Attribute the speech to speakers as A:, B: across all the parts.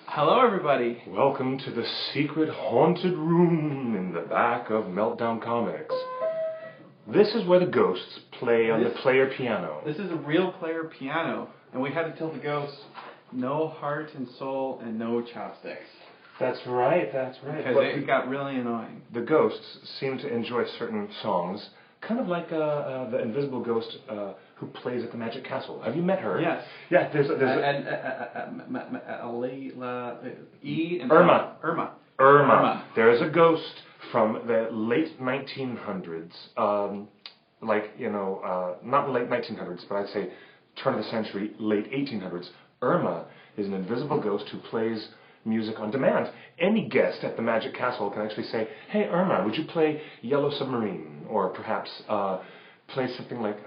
A: Hello, everybody.
B: Welcome to the secret haunted room in the back of Meltdown Comics. This is where the ghosts play on the player piano.
A: This is a real player piano, and we had to tell the ghosts, no heart and soul and no chopsticks.
B: That's right.
A: Because it got really annoying.
B: The ghosts seem to enjoy certain songs, kind of like the invisible ghost who plays at the Magic Castle. Have you met her?
A: Yes.
B: Yeah, there's Irma. There's a ghost from the late 1900s, not the late 1900s, but I'd say turn of the century, late 1800s. Irma is an invisible ghost who plays music on demand. Any guest at the Magic Castle can actually say, "Hey Irma, would you play Yellow Submarine?" Or perhaps play something like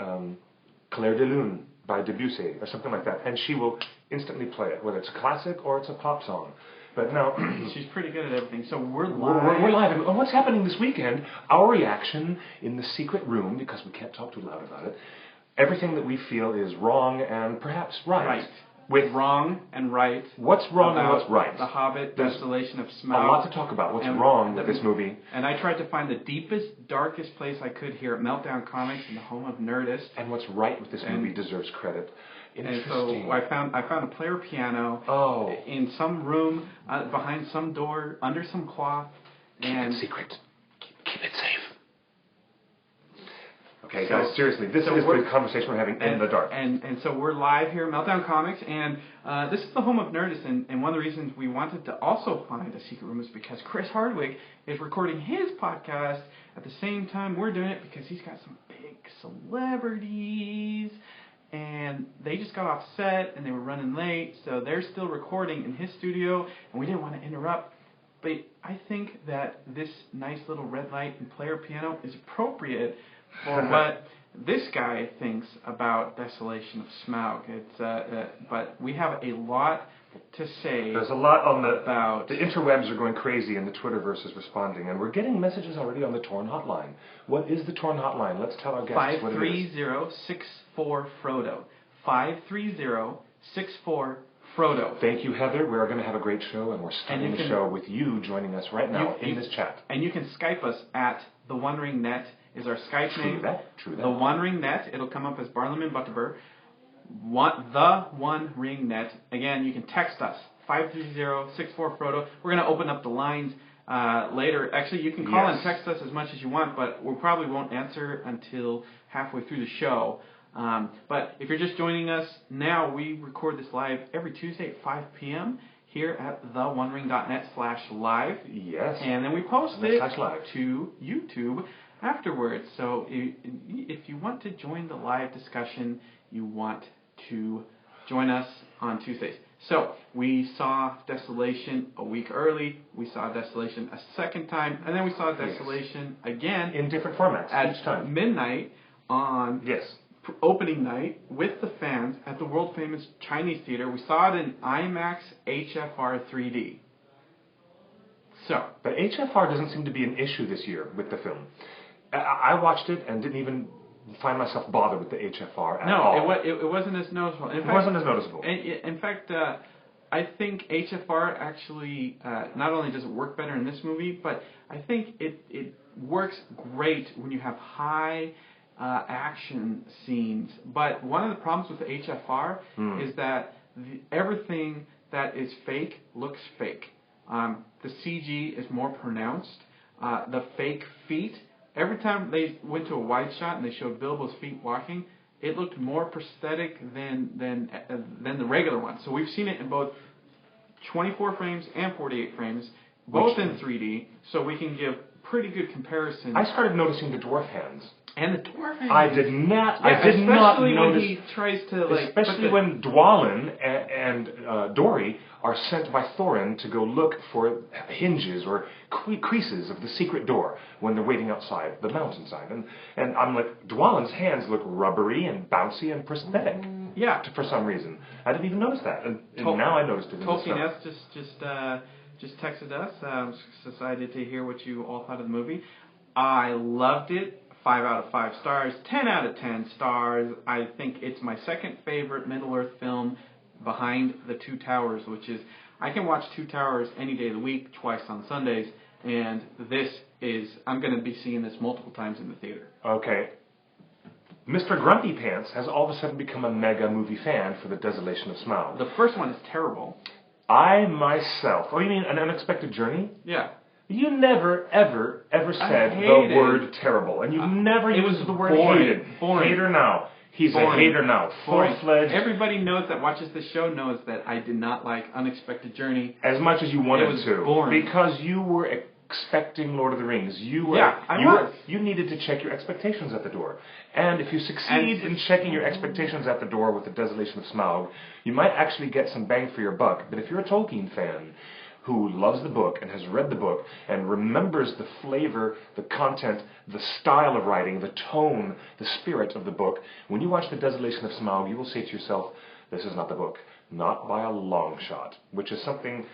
B: Clair de Lune by Debussy or something like that, and she will instantly play it, whether it's a classic or it's a pop song. But now
A: she's pretty good at everything. So we're live.
B: We're live. And what's happening this weekend? Our reaction in the secret room, because we can't talk too loud about it. Everything that we feel is wrong and perhaps right.
A: Right. With wrong and right.
B: What's wrong and what's right?
A: The Hobbit Desolation of Smaug.
B: A lot to talk about. What's wrong with this movie?
A: And I tried to find the deepest, darkest place I could here at Meltdown Comics in the home of Nerdist.
B: And what's right with this movie deserves credit.
A: And so I found a player piano in some room, behind some door, under some cloth. And
B: keep it secret. Keep it safe. Okay, guys, seriously, this is the conversation we're having in the dark.
A: And so we're live here at Meltdown Comics, and this is the home of Nerdist, and one of the reasons we wanted to also find a secret room is because Chris Hardwick is recording his podcast at the same time we're doing it, because he's got some big celebrities, and they just got off set, and they were running late, so they're still recording in his studio, and we didn't want to interrupt. But I think that this nice little red light and player piano is appropriate for what this guy thinks about Desolation of Smaug. But we have a lot to say.
B: There's a lot on the interwebs are going crazy, and the Twitterverse is responding, and we're getting messages already on the Torn Hotline. What is the Torn Hotline? Let's tell our guests what it is.
A: 530-64-FRODO. 530-64-FRODO.
B: Thank you, Heather. We're going to have a great show, and we're starting the show with you joining us right now in this chat.
A: And you can Skype us at TheOneRing net is our Skype name.
B: True that.
A: TheOneRing net. It'll come up as Barnum and Butterbur. TheOneRing net. Again, you can text us 530-64-FRODO. We're going to open up the lines later. Actually, you can call and text us as much as you want, but we probably won't answer until halfway through the show. But if you're just joining us now, we record this live every Tuesday at 5 p.m. here at theonering.net/live.
B: Yes.
A: And then we post it to YouTube afterwards. So if you want to join the live discussion, you want to join us on Tuesdays. So we saw Desolation a week early. We saw Desolation a second time. And then we saw Desolation again.
B: In different formats each time.
A: Midnight on opening night with the fans at the world-famous Chinese theater. We saw it in IMAX HFR 3D.
B: But HFR doesn't seem to be an issue this year with the film. I watched it and didn't even find myself bothered with the HFR at all.
A: No, it wasn't as noticeable.
B: It wasn't as noticeable.
A: In fact, I think HFR actually, not only does it work better in this movie, but I think it works great when you have high action scenes. But one of the problems with the HFR is that everything that is fake looks fake. The CG is more pronounced. The fake feet, every time they went to a wide shot and they showed Bilbo's feet walking, it looked more prosthetic than the regular one. So we've seen it in both 24 frames and 48 frames, both in 3D, so we can give pretty good comparisons.
B: I started noticing the dwarf hands.
A: And the dwarf hands.
B: I did not notice.
A: Especially when he tries to
B: especially when Dwalin and Dory are sent by Thorin to go look for hinges or creases of the secret door when they're waiting outside the mountainside. And I'm like, Dwalin's hands look rubbery and bouncy and prosthetic. For some reason. I didn't even notice that. And now I noticed it.
A: Tolkien S just texted us, decided to hear what you all thought of the movie. I loved it. 5 out of 5 stars, 10 out of 10 stars. I think it's my second favorite Middle-earth film behind the Two Towers, which is, I can watch Two Towers any day of the week, twice on Sundays, and I'm going to be seeing this multiple times in the theater.
B: Okay. Mr. Grumpy Pants has all of a sudden become a mega movie fan for The Desolation of Smaug.
A: The first one is terrible.
B: I myself... Oh, you mean An Unexpected Journey?
A: Yeah.
B: You never, ever, ever said the word terrible. And you never used the word hated.
A: Boring.
B: Hater now. He's a hater now. Full-fledged.
A: Everybody knows that watches the show knows that I did not like Unexpected Journey.
B: As much as you wanted to.
A: It was boring.
B: Because you were expecting Lord of the Rings. You needed to check your expectations at the door. And if you succeed in checking your expectations at the door with The Desolation of Smaug, you might actually get some bang for your buck. But if you're a Tolkien fan who loves the book and has read the book and remembers the flavor, the content, the style of writing, the tone, the spirit of the book, when you watch The Desolation of Smaug, you will say to yourself, this is not the book. Not by a long shot. Which is something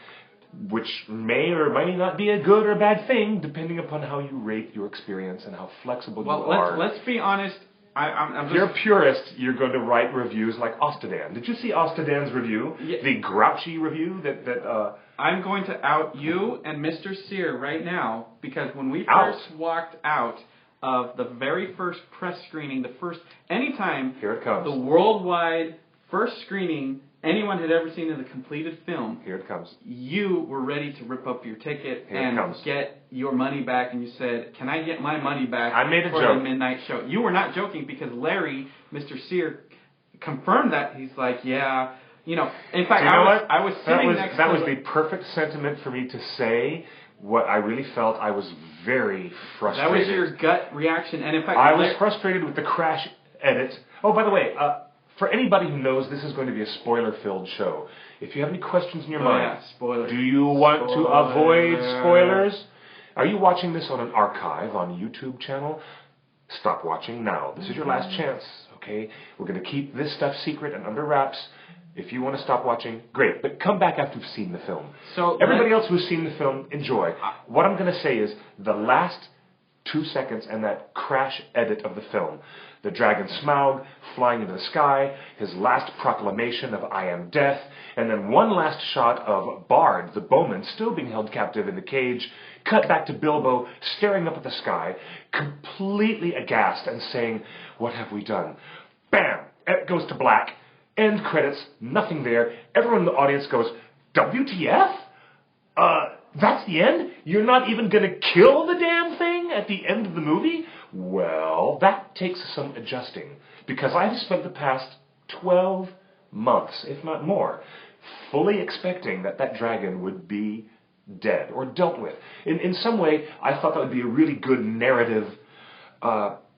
B: which may or may not be a good or bad thing, depending upon how you rate your experience and how flexible you are.
A: Well, let's be honest.
B: If you're a purist, you're going to write reviews like Ostadan. Did you see Ostadan's review? Yeah. The grouchy review that
A: I'm going to out you and Mr. Sear right now, because when we first walked out of the very first press screening, anytime
B: Here it comes.
A: The worldwide first screening anyone had ever seen of the completed film,
B: here it comes.
A: You were ready to rip up your ticket
B: and
A: get your money back, and you said, "Can I get my money back?"
B: I made a
A: for
B: joke.
A: The midnight show. You were not joking, because Larry, Mr. Sear, confirmed that. He's like, "Yeah, you know." In fact, I was sitting next to.
B: That was the perfect sentiment for me to say what I really felt. I was very frustrated.
A: That was your gut reaction, and in fact,
B: I was frustrated with the crash edit. Oh, by the way. For anybody who knows, this is going to be a spoiler-filled show. If you have any questions in your mind, do you want to avoid spoilers? Are you watching this on an archive on a YouTube channel? Stop watching now. This is your last chance, okay? We're going to keep this stuff secret and under wraps. If you want to stop watching, great. But come back after you've seen the film. So everybody else who's seen the film, enjoy. What I'm going to say is the last 2 seconds and that crash edit of the film. The dragon Smaug flying into the sky, his last proclamation of I am death, and then one last shot of Bard, the bowman, still being held captive in the cage, cut back to Bilbo staring up at the sky, completely aghast and saying, "What have we done?" Bam! It goes to black. End credits. Nothing there. Everyone in the audience goes, "WTF? That's the end? You're not even going to kill the damn thing at the end of the movie?" Well, that takes some adjusting, because I've spent the past 12 months, if not more, fully expecting that dragon would be dead or dealt with. In some way, I thought that would be a really good narrative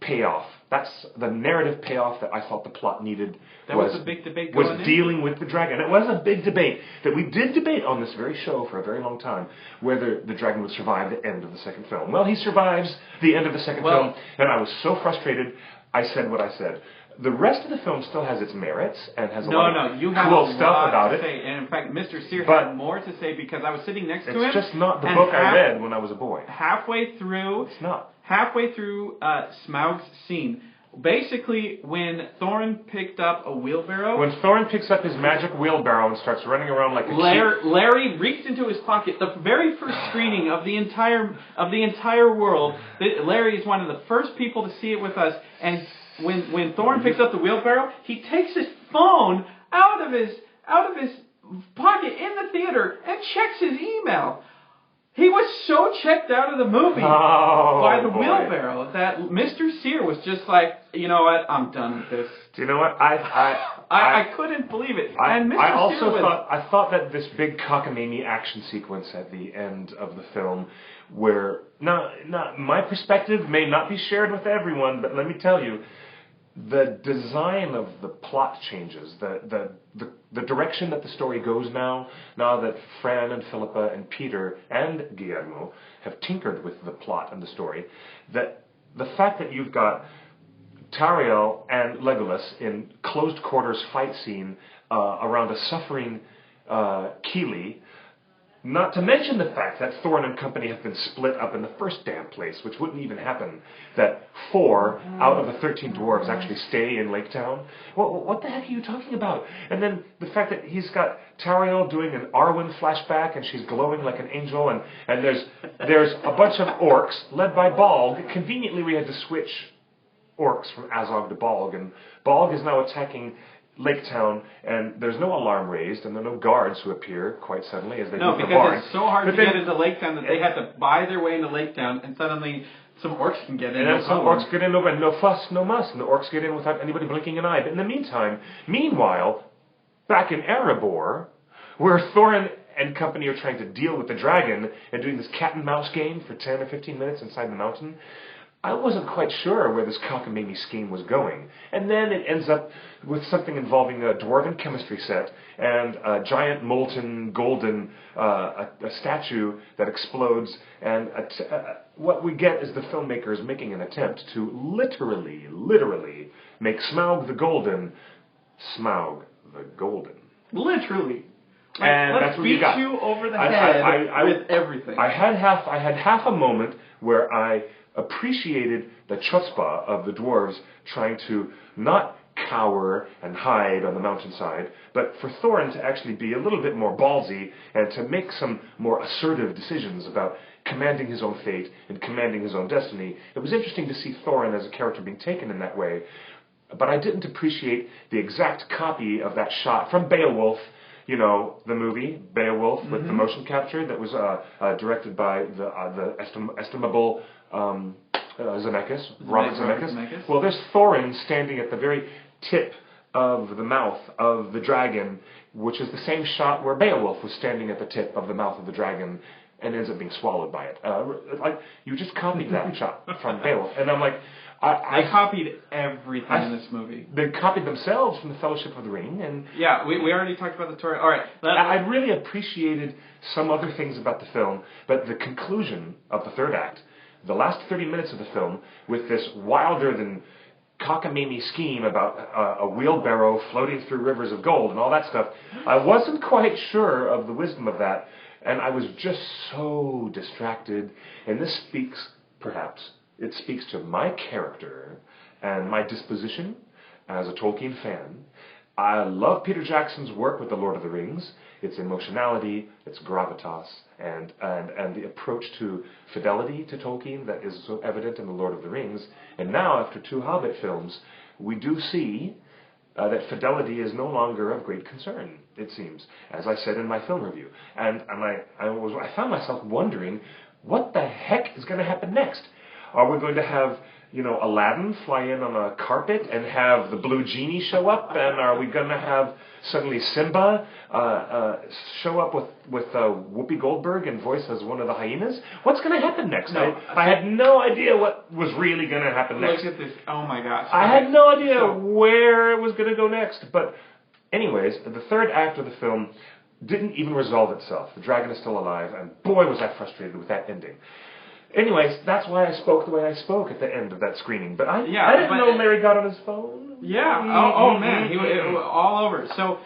B: payoff. That's the narrative payoff that I thought the plot needed.
A: That was a big debate going
B: was dealing with the dragon. It was a big debate that we did debate on this very show for a very long time, whether the dragon would survive the end of the second film. Well, he survives the end of the second film, and I was so frustrated, I said what I said. The rest of the film still has its merits and has a lot of cool stuff about it.
A: And in fact, Mr. Sear had more to say, because I was sitting next to him.
B: It's just not the book I read when I was a boy.
A: Halfway through,
B: it's not.
A: Halfway through Smaug's scene, basically when Thorin picked up a wheelbarrow.
B: When Thorin picks up his magic wheelbarrow and starts running around like a
A: Larry reached into his pocket. The very first screening of the entire world. Larry is one of the first people to see it with us, and when Thorin picks up the wheelbarrow, he takes his phone out of his pocket in the theater and checks his email. He was so checked out of the movie by the wheelbarrow that Mr. Sear was just like, "You know what? I'm done with this."
B: Do you know what?
A: I couldn't believe it. And Mr.
B: I also thought that this big cockamamie action sequence at the end of the film, where my perspective may not be shared with everyone, but let me tell you, the design of the plot changes, the direction that the story goes now that Fran and Philippa and Peter and Guillermo have tinkered with the plot and the story, that the fact that you've got Tauriel and Legolas in closed quarters fight scene around a suffering Keeley, Not to mention the fact that Thorne and company have been split up in the first damn place, which wouldn't even happen. That 4 out of the 13 dwarves actually stay in Lake Town. Well, what the heck are you talking about? And then the fact that he's got Tariel doing an Arwen flashback, and she's glowing like an angel, and there's a bunch of orcs led by Balg. Conveniently, we had to switch orcs from Azog to Balg, and Balg is now attacking Lake Town, and there's no alarm raised, and there are no guards who appear quite suddenly as they go to the barn.
A: No, because it's so hard to get into Lake Town that they had to buy their way into Lake Town, and suddenly some orcs can get in.
B: And then some orcs get in, no fuss, no muss, and the orcs get in without anybody blinking an eye. But in the meanwhile, back in Erebor, where Thorin and company are trying to deal with the dragon and doing this cat and mouse game for 10 or 15 minutes inside the mountain, I wasn't quite sure where this cockamamie scheme was going. And then it ends up with something involving a dwarven chemistry set and a giant molten golden a statue that explodes. And what we get is the filmmakers making an attempt to literally make Smaug the Golden, Smaug the Golden.
A: Literally.
B: And
A: let's
B: that's what
A: beat
B: you got.
A: You over the head with everything.
B: I had half a moment where I appreciated the chutzpah of the dwarves trying to not cower and hide on the mountainside, but for Thorin to actually be a little bit more ballsy and to make some more assertive decisions about commanding his own fate and commanding his own destiny. It was interesting to see Thorin as a character being taken in that way, but I didn't appreciate the exact copy of that shot from Beowulf. You know, the movie, Beowulf, with the motion capture that was directed by the estimable Zemeckis, Robert Zemeckis. Well, there's Thorin standing at the very tip of the mouth of the dragon, which is the same shot where Beowulf was standing at the tip of the mouth of the dragon and ends up being swallowed by it. Like, you just copied that shot from Beowulf. And I'm like,
A: I copied everything in this movie.
B: They copied themselves from the Fellowship of the Ring, and
A: yeah, we already talked about the story. All right,
B: I really appreciated some other things about the film, but the conclusion of the third act, the last 30 minutes of the film, with this wilder than cockamamie scheme about a wheelbarrow floating through rivers of gold and all that stuff, I wasn't quite sure of the wisdom of that, and I was just so distracted. And this speaks, perhaps. It speaks to my character and my disposition as a Tolkien fan. I love Peter Jackson's work with The Lord of the Rings. Its emotionality, its gravitas, and the approach to fidelity to Tolkien that is so evident in The Lord of the Rings. And now, after 2 Hobbit films, we do see that fidelity is no longer of great concern, it seems, as I said in my film review. And I found myself wondering, what the heck is going to happen next? Are we going to have, Aladdin fly in on a carpet and have the blue genie show up? And are we going to have suddenly Simba show up with Whoopi Goldberg and voice as one of the hyenas? What's going to happen next? I had no idea what was really going to happen next.
A: Look at this. Oh, my gosh.
B: I had no idea where it was going to go next. But anyways, the third act of the film didn't even resolve itself. The dragon is still alive, and boy, was I frustrated with that ending. Anyways, that's why I spoke the way I spoke at the end of that screening. But I didn't know Larry got on his phone.
A: Yeah. Oh man, he was all over. So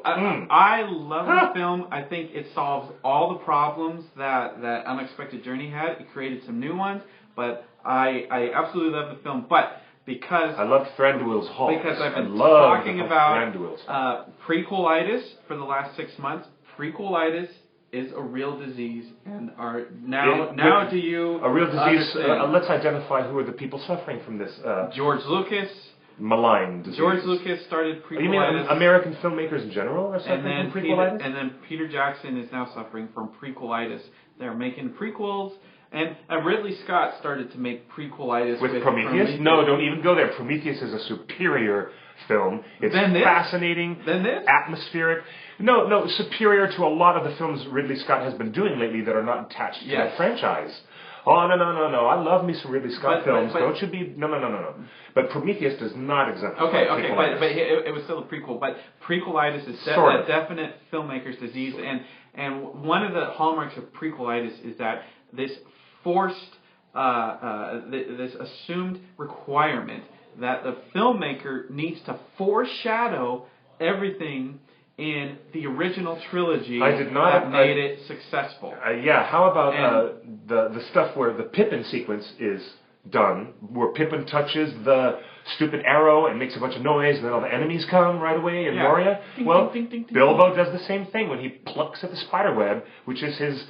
A: I love the film. I think it solves all the problems that Unexpected Journey had. It created some new ones, but I absolutely love the film. But because
B: I loved Thranduil's Hall.
A: Because I've been talking about prequelitis for the last 6 months. Prequelitis is a real disease, and now do you
B: a real disease? Let's identify who are the people suffering from this.
A: George Lucas,
B: malign disease.
A: George Lucas started prequelitis.
B: You mean American filmmakers in general are suffering from prequelitis?
A: And then Peter Jackson is now suffering from prequelitis. They're making prequels, and Ridley Scott started to make prequelitis with Prometheus.
B: No, don't even go there. Prometheus is a superior film. It's fascinating, atmospheric. No, superior to a lot of the films Ridley Scott has been doing lately that are not attached to that franchise. Oh, no. I love me some Ridley Scott films. Don't you be... No. But Prometheus does not exemplify prequelitis.
A: But it was still a prequel. But prequelitis is a definite filmmaker's disease. And one of the hallmarks of prequelitis is that this forced, this assumed requirement that the filmmaker needs to foreshadow everything in the original trilogy
B: I did not
A: that made it successful.
B: Yeah, how about the stuff where the Pippin sequence is done, where Pippin touches the stupid arrow and makes a bunch of noise, and then all the enemies come right away in Moria?
A: Ding,
B: Well,
A: ding, ding, ding,
B: Bilbo does the same thing when he plucks at the spider web, which is his,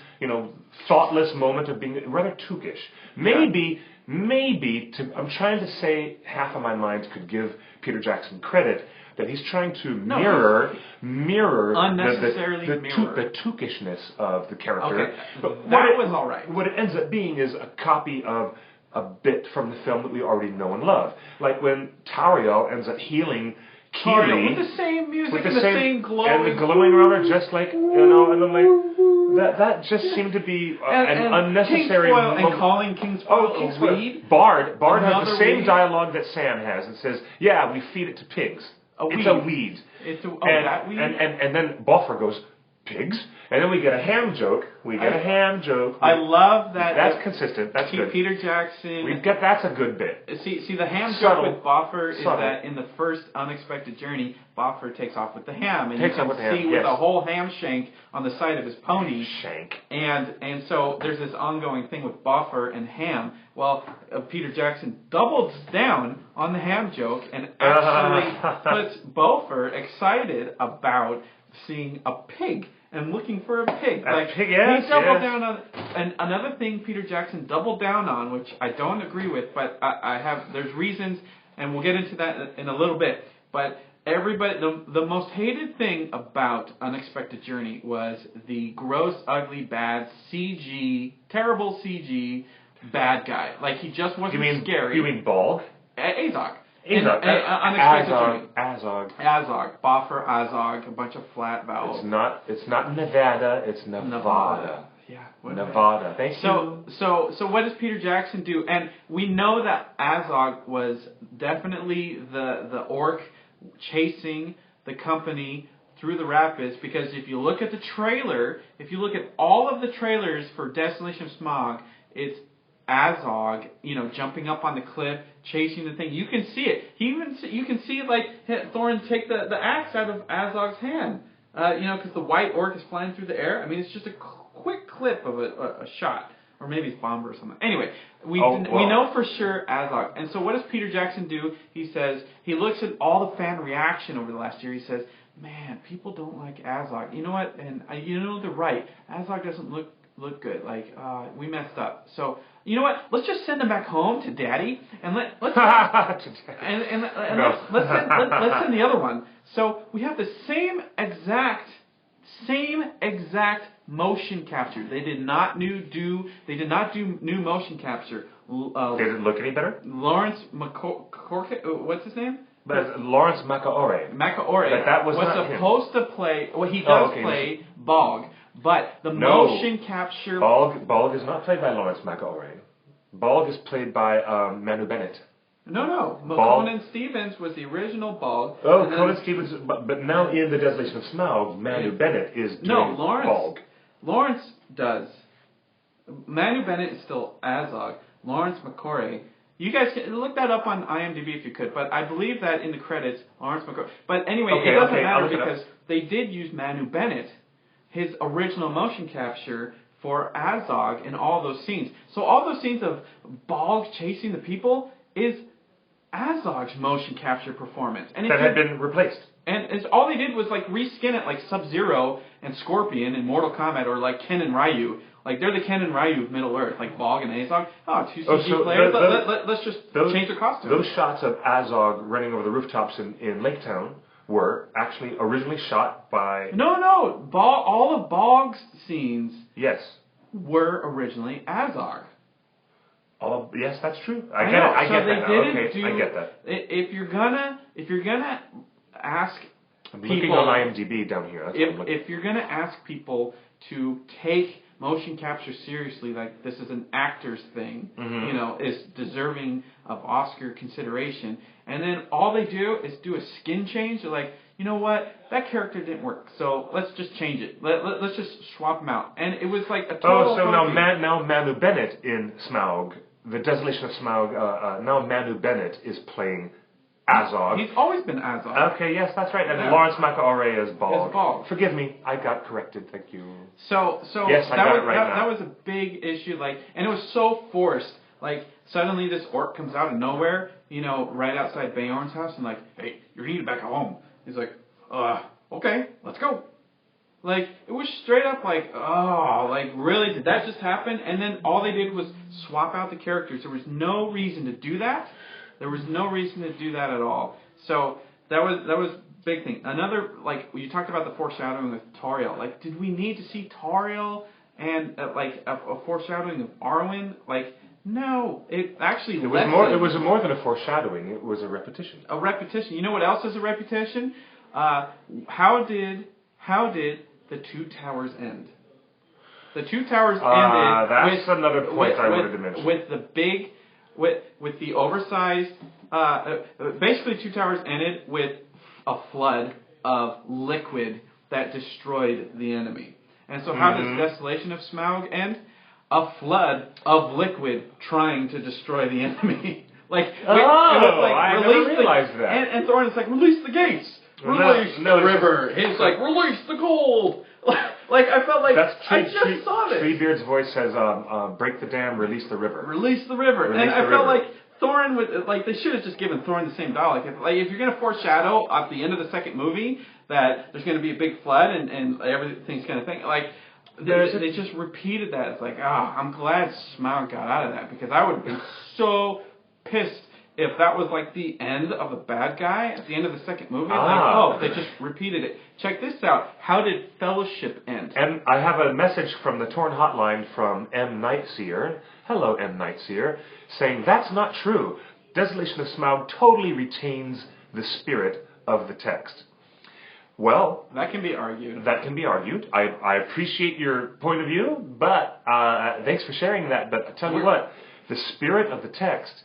B: thoughtless moment of being rather tookish. Maybe, I'm trying to say half of my mind could give Peter Jackson credit, that he's trying to mirror
A: unnecessarily
B: the tookishness of the character.
A: Okay,
B: but
A: that was all right.
B: What it ends up being is a copy of a bit from the film that we already know and love. Like when Tauriel ends up healing Kiri
A: with the same music and the same glowing.
B: And the glowing around her, just like, and I'm like, that just seemed to be an unnecessary moment.
A: And calling Kingspoil a weed.
B: Bard has the same dialogue that Sam has and says, yeah, we feed it to pigs. It's a weed.
A: That weed?
B: And then Boffer goes, pigs? And then we get a ham joke.
A: I love that.
B: That's consistent. That's good.
A: Peter Jackson.
B: That's a good bit.
A: See, the ham joke with Boffer is that in the first Unexpected Journey, Boffer takes off with the ham, and you can see with a whole ham shank on the side of his pony.
B: Shank.
A: And so there's this ongoing thing with Boffer and ham. Well, Peter Jackson doubles down on the ham joke and actually puts Boffer excited about seeing a pig and looking for a pig.
B: Pig, yes,
A: he doubled down on. And another thing Peter Jackson doubled down on, which I don't agree with, but there's reasons, and we'll get into that in a little bit. But everybody, the most hated thing about Unexpected Journey was the gross, ugly, bad CG, terrible CG bad guy. Like he just wasn't scary.
B: You mean Balg?
A: Azog.
B: Azog.
A: Boffer, Azog, a bunch of flat vowels.
B: It's not Nevada, it's Nevada.
A: Yeah,
B: Nevada. Thank you.
A: So what does Peter Jackson do? And we know that Azog was definitely the orc chasing the company through the rapids, because if you look at the trailer, if you look at all of the trailers for Desolation of Smaug, it's Azog, jumping up on the cliff, chasing the thing. You can see it. You can see like Thorin take the axe out of Azog's hand. Because the white orc is flying through the air. I mean, it's just a quick clip of a shot, or maybe it's Bomber or something. Anyway, we know for sure Azog. And so what does Peter Jackson do? He says he looks at all the fan reaction over the last year. He says, "Man, people don't like Azog. You know what? And they're right. Azog doesn't look good. Like we messed up. So." You know what? Let's just send him back home to Daddy, and let's send the other one. So we have the same exact motion capture. They did not do new motion capture.
B: Did it look any better?
A: Lawrence what's his name?
B: Lawrence Macaore. That was
A: supposed to play. Well, he does play Bog. But the motion capture...
B: Balg is not played by Lawrence Macaore. Balg is played by Manu Bennett.
A: No. Conan Stevens was the original Balg.
B: Oh, Conan Stevens, but now in the Desolation of Smaug, Manu Bennett is doing Balg.
A: Lawrence does. Manu Bennett is still Azog. Lawrence Macaore... You guys can look that up on IMDb if you could, but I believe that in the credits, Lawrence Macaore... But anyway, it doesn't matter because they did use Manu Bennett, his original motion capture, for Azog in all those scenes. So all those scenes of Balg chasing the people is Azog's motion capture performance. And that
B: had been replaced.
A: And all they did was like reskin it like Sub-Zero and Scorpion in Mortal Kombat, or like Ken and Ryu. Like they're the Ken and Ryu of Middle Earth, like Balg and Azog. Two CG players. Let's just change their costumes.
B: Those shots of Azog running over the rooftops in Lake Town were actually originally shot by...
A: No. All the Balg's scenes were originally Azog.
B: Yes, that's true. I get that. I get that.
A: If you're gonna ask
B: I'm
A: people...
B: looking on IMDb down here.
A: If you're gonna ask people to take motion capture seriously, like this is an actor's thing, is deserving of Oscar consideration, and then all they do is do a skin change. They're like, you know what, that character didn't work, so let's just change it. Let's just swap them out. And it was like a total...
B: now Manu Bennett in Smaug, the Desolation of Smaug, now Manu Bennett is playing Azog.
A: He's always been Azog.
B: Okay, yes, that's right. And Lawrence Macaore is Balg.
A: Is Balg.
B: Forgive me, I got corrected. Thank you.
A: So
B: yes, I got it right now.
A: That was a big issue, and it was so forced. Suddenly this orc comes out of nowhere, right outside Beorn's house, and hey, you're needed back at home. He's like, okay, let's go. It was straight up really, did that just happen? And then all they did was swap out the characters. There was no reason to do that. There was no reason to do that at all. So that was a big thing. Another, you talked about the foreshadowing with Tauriel. Did we need to see Tauriel and a foreshadowing of Arwen? No. It actually
B: It was more than a foreshadowing. It was a repetition.
A: A repetition. You know what else is a repetition? How did the Two Towers end? The Two Towers ended.
B: That's another point I wanted to mention.
A: With the oversized, basically Two Towers ended with a flood of liquid that destroyed the enemy. And so how does Desolation of Smaug end? A flood of liquid trying to destroy the enemy.
B: I never realized that.
A: And Thorin's release the gates. Release the river. He's release the gold. I felt I just saw this.
B: Treebeard's voice says, break the dam, release the river.
A: Release the river. And I felt like Thorin would, they should have just given Thorin the same dialogue. If you're going to foreshadow at the end of the second movie that there's going to be a big flood and everything's going to think, they just repeated that. It's I'm glad Smaug got out of that, because I would have been so pissed if that was the end of the bad guy at the end of the second movie. They just repeated it. Check this out. How did Fellowship end?
B: And I have a message from the Torn Hotline from M. Nightseer. Hello, M. Nightseer. Saying, that's not true. Desolation of Smaug totally retains the spirit of the text. Well,
A: that can be argued.
B: I appreciate your point of view, but thanks for sharing that. But I tell you what, the spirit of the text,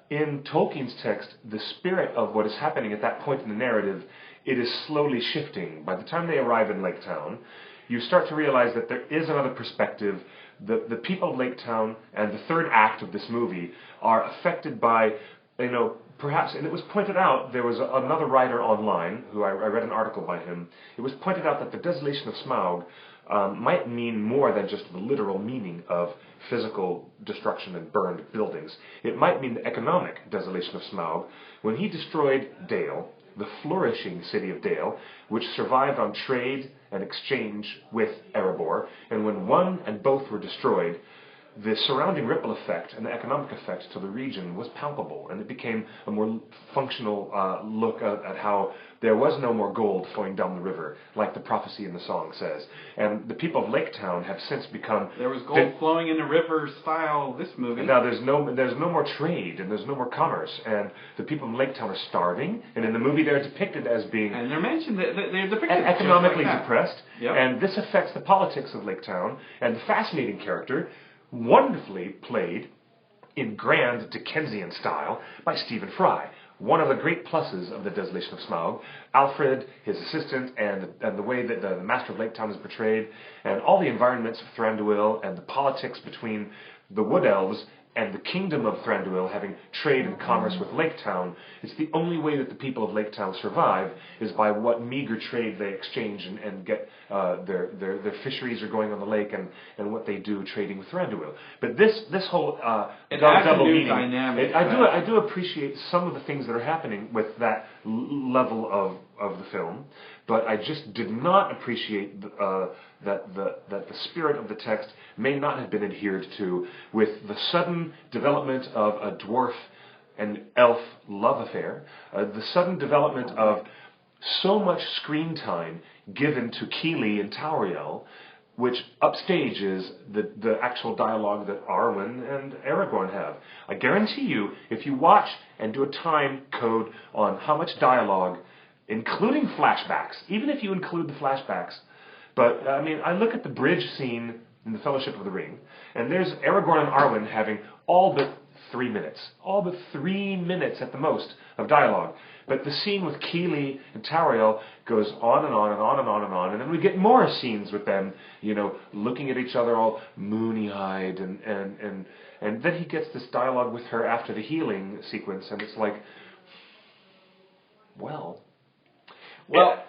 B: in Tolkien's text, the spirit of what is happening at that point in the narrative, it is slowly shifting. By the time they arrive in Lake Town, you start to realize that there is another perspective. The people of Lake Town and the third act of this movie are affected by, perhaps, and it was pointed out, there was another writer online, who I read an article by him, it was pointed out that the Desolation of Smaug might mean more than just the literal meaning of physical destruction and burned buildings. It might mean the economic desolation of Smaug. When he destroyed Dale, the flourishing city of Dale, which survived on trade and exchange with Erebor, and when one and both were destroyed, the surrounding ripple effect and the economic effect to the region was palpable, and it became a more functional look at how there was no more gold flowing down the river, like the prophecy in the song says. And the people of Lake Town have since become...
A: There was gold flowing in the river style this movie.
B: Now there's no more trade, and there's no more commerce, and the people of Lake Town are starving, and in the movie they're depicted as being...
A: And they're mentioned, they're depicted
B: economically
A: like
B: depressed, and this affects the politics of Lake Town, and the fascinating character, wonderfully played in grand Dickensian style by Stephen Fry. One of the great pluses of the Desolation of Smaug, Alfred, his assistant, and the way that the Master of Lake Town is portrayed, and all the environments of Thranduil, and the politics between the Wood Elves and the kingdom of Thranduil having trade and commerce with Lake Town. It's the only way that the people of Lake Town survive is by what meager trade they exchange and get their fisheries are going on the lake and what they do trading with Thranduil. But this whole double meaning,
A: dynamic.
B: I do appreciate some of the things that are happening with that level of the film, but I just did not appreciate that the spirit of the text may not have been adhered to with the sudden development of a dwarf and elf love affair, the sudden development of so much screen time given to Keeley and Tauriel, which upstages the actual dialogue that Arwen and Aragorn have. I guarantee you, if you watch and do a time code on how much dialogue, including flashbacks, even if you include the flashbacks, but I look at the bridge scene in The Fellowship of the Ring, and there's Aragorn and Arwen having all but 3 minutes at the most of dialogue. But the scene with Keeley and Tauriel goes on and on and on and on and on, and then we get more scenes with them, looking at each other all moony-eyed, and then he gets this dialogue with her after the healing sequence, and it's like, Well,
A: Well,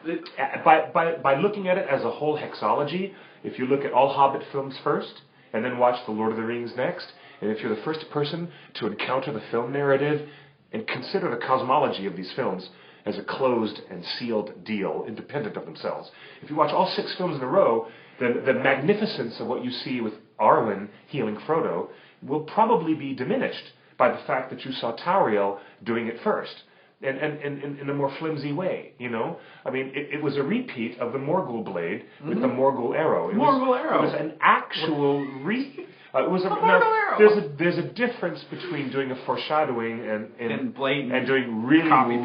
B: by looking at it as a whole hexology, if you look at all Hobbit films first, and then watch The Lord of the Rings next, and if you're the first person to encounter the film narrative and consider the cosmology of these films as a closed and sealed deal, independent of themselves, if you watch all 6 films in a row, then the magnificence of what you see with Arwen healing Frodo will probably be diminished by the fact that you saw Tauriel doing it first. And in a more flimsy way, you know? I mean, it was a repeat of the Morgul blade with the Morgul arrow. It was an actual it was arrow. There's a difference between doing a foreshadowing and doing really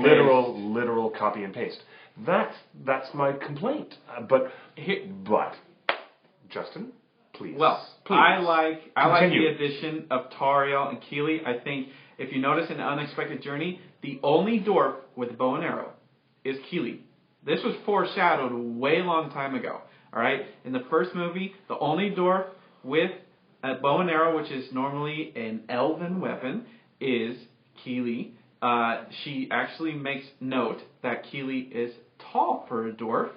B: literal copy and paste. That's my complaint. But Justin, please.
A: Well,
B: please.
A: I like the addition of Tauriel and Keely. I think if you notice in The Unexpected Journey, the only dwarf with a bow and arrow is Keely. This was foreshadowed way long time ago. All right, in the first movie, the only dwarf with a bow and arrow, which is normally an elven weapon, is Keely. She actually makes note that Keely is tall for a dwarf.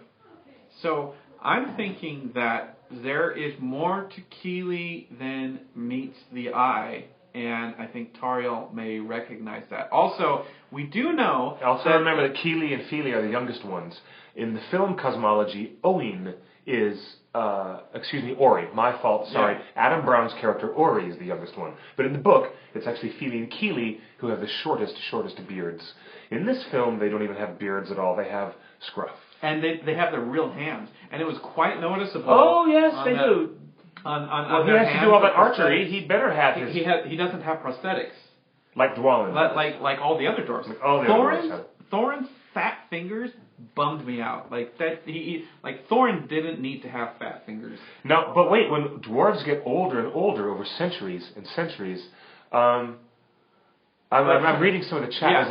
A: So I'm thinking that there is more to Keely than meets the eye. And I think Tauriel may recognize that. Also, we do know...
B: Also remember that Keely and Feely are the youngest ones. In the film cosmology, Owen is... Ori. My fault, sorry. Yeah. Adam Brown's character, Ori, is the youngest one. But in the book, it's actually Feely and Keely who have the shortest beards. In this film, they don't even have beards at all. They have scruff.
A: And they have their real hands. And it was quite noticeable.
B: Oh, yes, they do.
A: On
B: he has to do all that archery. He better have his...
A: He doesn't have prosthetics.
B: Like Dwalin.
A: Like all the other dwarves.
B: Like all the other dwarves.
A: Thorin's fat fingers bummed me out. Like that, Thorin didn't need to have fat fingers.
B: No, but wait, when dwarves get older and older over centuries and centuries, I'm reading some of the chat.
A: Yeah,
B: there's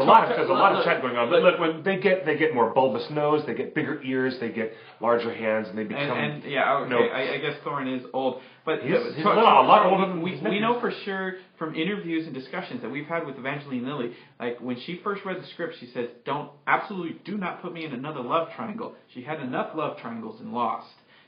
B: a lot of chat going on. But look, when they get more bulbous nose, they get bigger ears, they get larger hands, and they become.
A: I guess Thorin is old, but
B: he's a lot older than
A: we know for sure from interviews and discussions that we've had with Evangeline Lilly. Like when she first read the script, she says, absolutely do not put me in another love triangle. She had enough love triangles in Lost.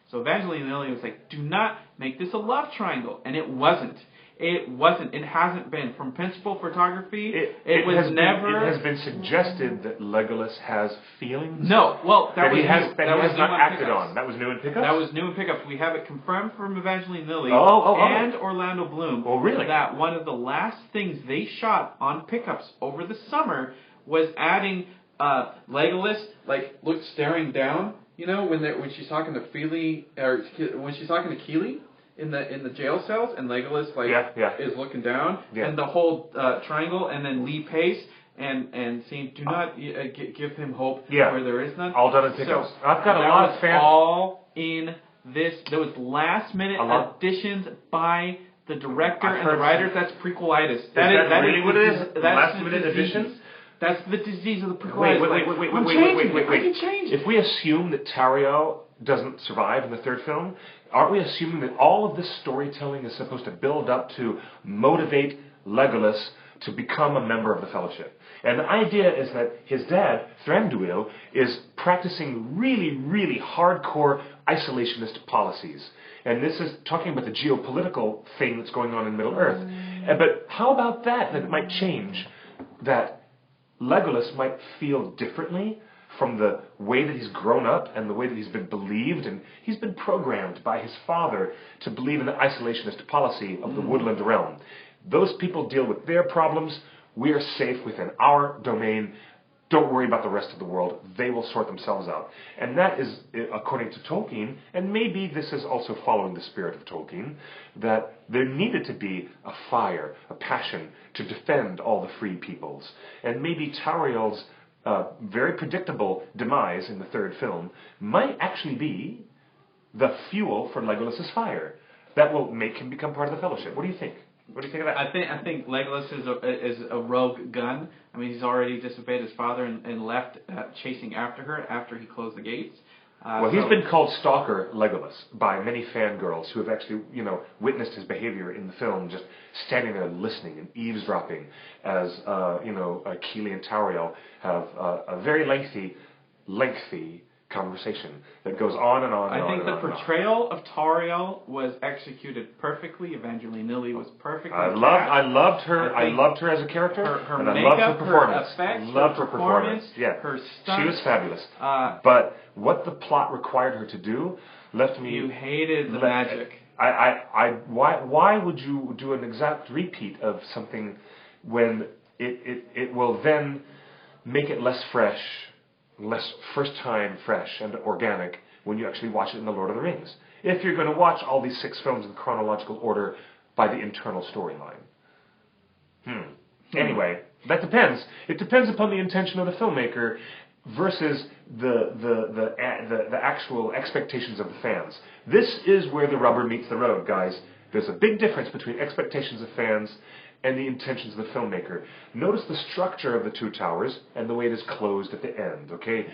A: So Evangeline Lilly was like, do not make this a love triangle, and it wasn't. It wasn't. It hasn't been. From principal photography, it was never...
B: It has been suggested that Legolas has feelings.
A: No. Well, that
B: he has not acted on. That was new in Pickups?
A: That was new in Pickups. We have it confirmed from Evangeline Lilly and Orlando Bloom.
B: Oh, really?
A: That one of the last things they shot on Pickups over the summer was adding Legolas, staring down, you know, when she's talking to Feely, or when she's talking to Keely. In the jail cells, and Legolas is looking down, and the whole triangle, and then Lee Pace and saying, "Do not give him hope where there is none."
B: All done in Pickups. So I've got a lot of fans.
A: All in this. There was last minute additions by the director and the writers. That's prequelitis.
B: Is that really what it is? Last minute additions.
A: That's the disease of the prequelitis.
B: Wait.
A: I can change it.
B: If we assume that Tauriel doesn't survive in the third film, aren't we assuming that all of this storytelling is supposed to build up to motivate Legolas to become a member of the Fellowship? And the idea is that his dad, Thranduil, is practicing really, really hardcore isolationist policies. And this is talking about the geopolitical thing that's going on in Middle-earth. But how about that it might change, that Legolas might feel differently from the way that he's grown up and the way that he's been believed, and he's been programmed by his father to believe in the isolationist policy of the woodland realm. Those people deal with their problems. We are safe within our domain. Don't worry about the rest of the world. They will sort themselves out. And that is, according to Tolkien, and maybe this is also following the spirit of Tolkien, that there needed to be a fire, a passion to defend all the free peoples. And maybe Tauriel's very predictable demise in the third film might actually be the fuel for Legolas's fire that will make him become part of the Fellowship. What do you think? What do you think of that?
A: I think Legolas is a rogue gun. I mean, he's already disobeyed his father and left chasing after her after he closed the gates.
B: Well, he's been called Stalker Legolas by many fangirls who have actually, witnessed his behavior in the film, just standing there listening and eavesdropping as, Keely and Tauriel have a very lengthy conversation that goes on and on and on.
A: I think the portrayal of Tauriel was executed perfectly. Evangeline Lilly was perfectly cast.
B: I loved her. I loved her as a character.
A: Her
B: and
A: makeup,
B: I loved her performance.
A: her effects,
B: loved
A: her
B: performance. Yeah,
A: her stunts.
B: She was fabulous. But what the plot required her to do left me.
A: You hated the magic.
B: Why would you do an exact repeat of something when it will then make it less fresh, less first-time fresh and organic when you actually watch it in The Lord of the Rings? If you're going to watch all these 6 films in chronological order by the internal storyline. Anyway, that depends. It depends upon the intention of the filmmaker versus the actual expectations of the fans. This is where the rubber meets the road, guys. There's a big difference between expectations of fans and the intentions of the filmmaker. Notice the structure of the 2 towers and the way it is closed at the end, okay?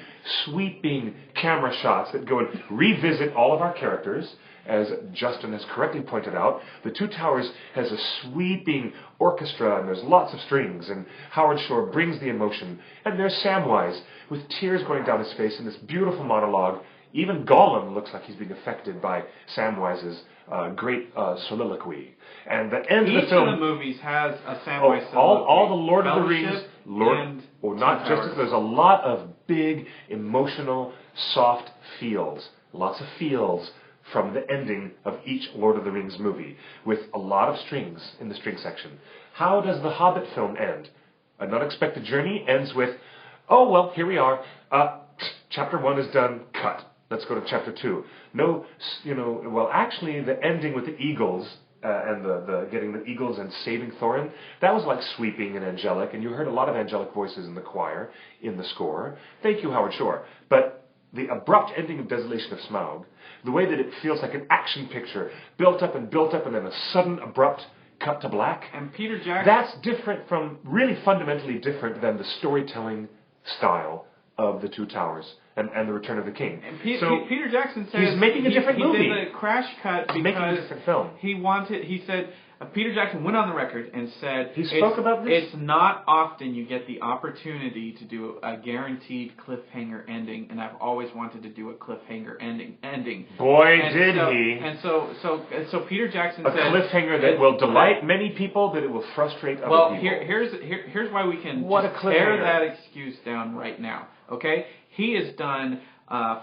B: Sweeping camera shots that go and revisit all of our characters. As Justin has correctly pointed out, the 2 towers has a sweeping orchestra and there's lots of strings, and Howard Shore brings the emotion. And there's Samwise with tears going down his face in this beautiful monologue. Even Gollum looks like he's being affected by Samwise's great soliloquy. And the end of the film...
A: Each of the movies has a Samwise soliloquy.
B: All the Lord of the Rings... There's a lot of big, emotional, soft feels. Lots of feels from the ending of each Lord of the Rings movie, with a lot of strings in the string section. How does the Hobbit film end? An Unexpected Journey ends with, oh, well, here we are. Chapter 1 is done, cut. Let's go to chapter 2. Actually, the ending with the eagles and the getting the eagles and saving Thorin, that was like sweeping and angelic, and you heard a lot of angelic voices in the choir, in the score. Thank you, Howard Shore. But the abrupt ending of Desolation of Smaug, the way that it feels like an action picture, built up, and then a sudden, abrupt cut to black.
A: And Peter Jackson...
B: That's really fundamentally different than the storytelling style of the 2 Towers and The Return of the King.
A: And Peter Jackson says
B: he's making a different movie.
A: He did the crash cut because
B: making a different film.
A: He said, Peter Jackson went on the record and said,
B: he spoke about this?
A: It's not often you get the opportunity to do a guaranteed cliffhanger ending, and I've always wanted to do a cliffhanger ending.
B: Boy, did he.
A: And so Peter Jackson said...
B: A cliffhanger that will delight many people, but it will frustrate other people.
A: Well, here's why we can tear that excuse down right now, okay? He has done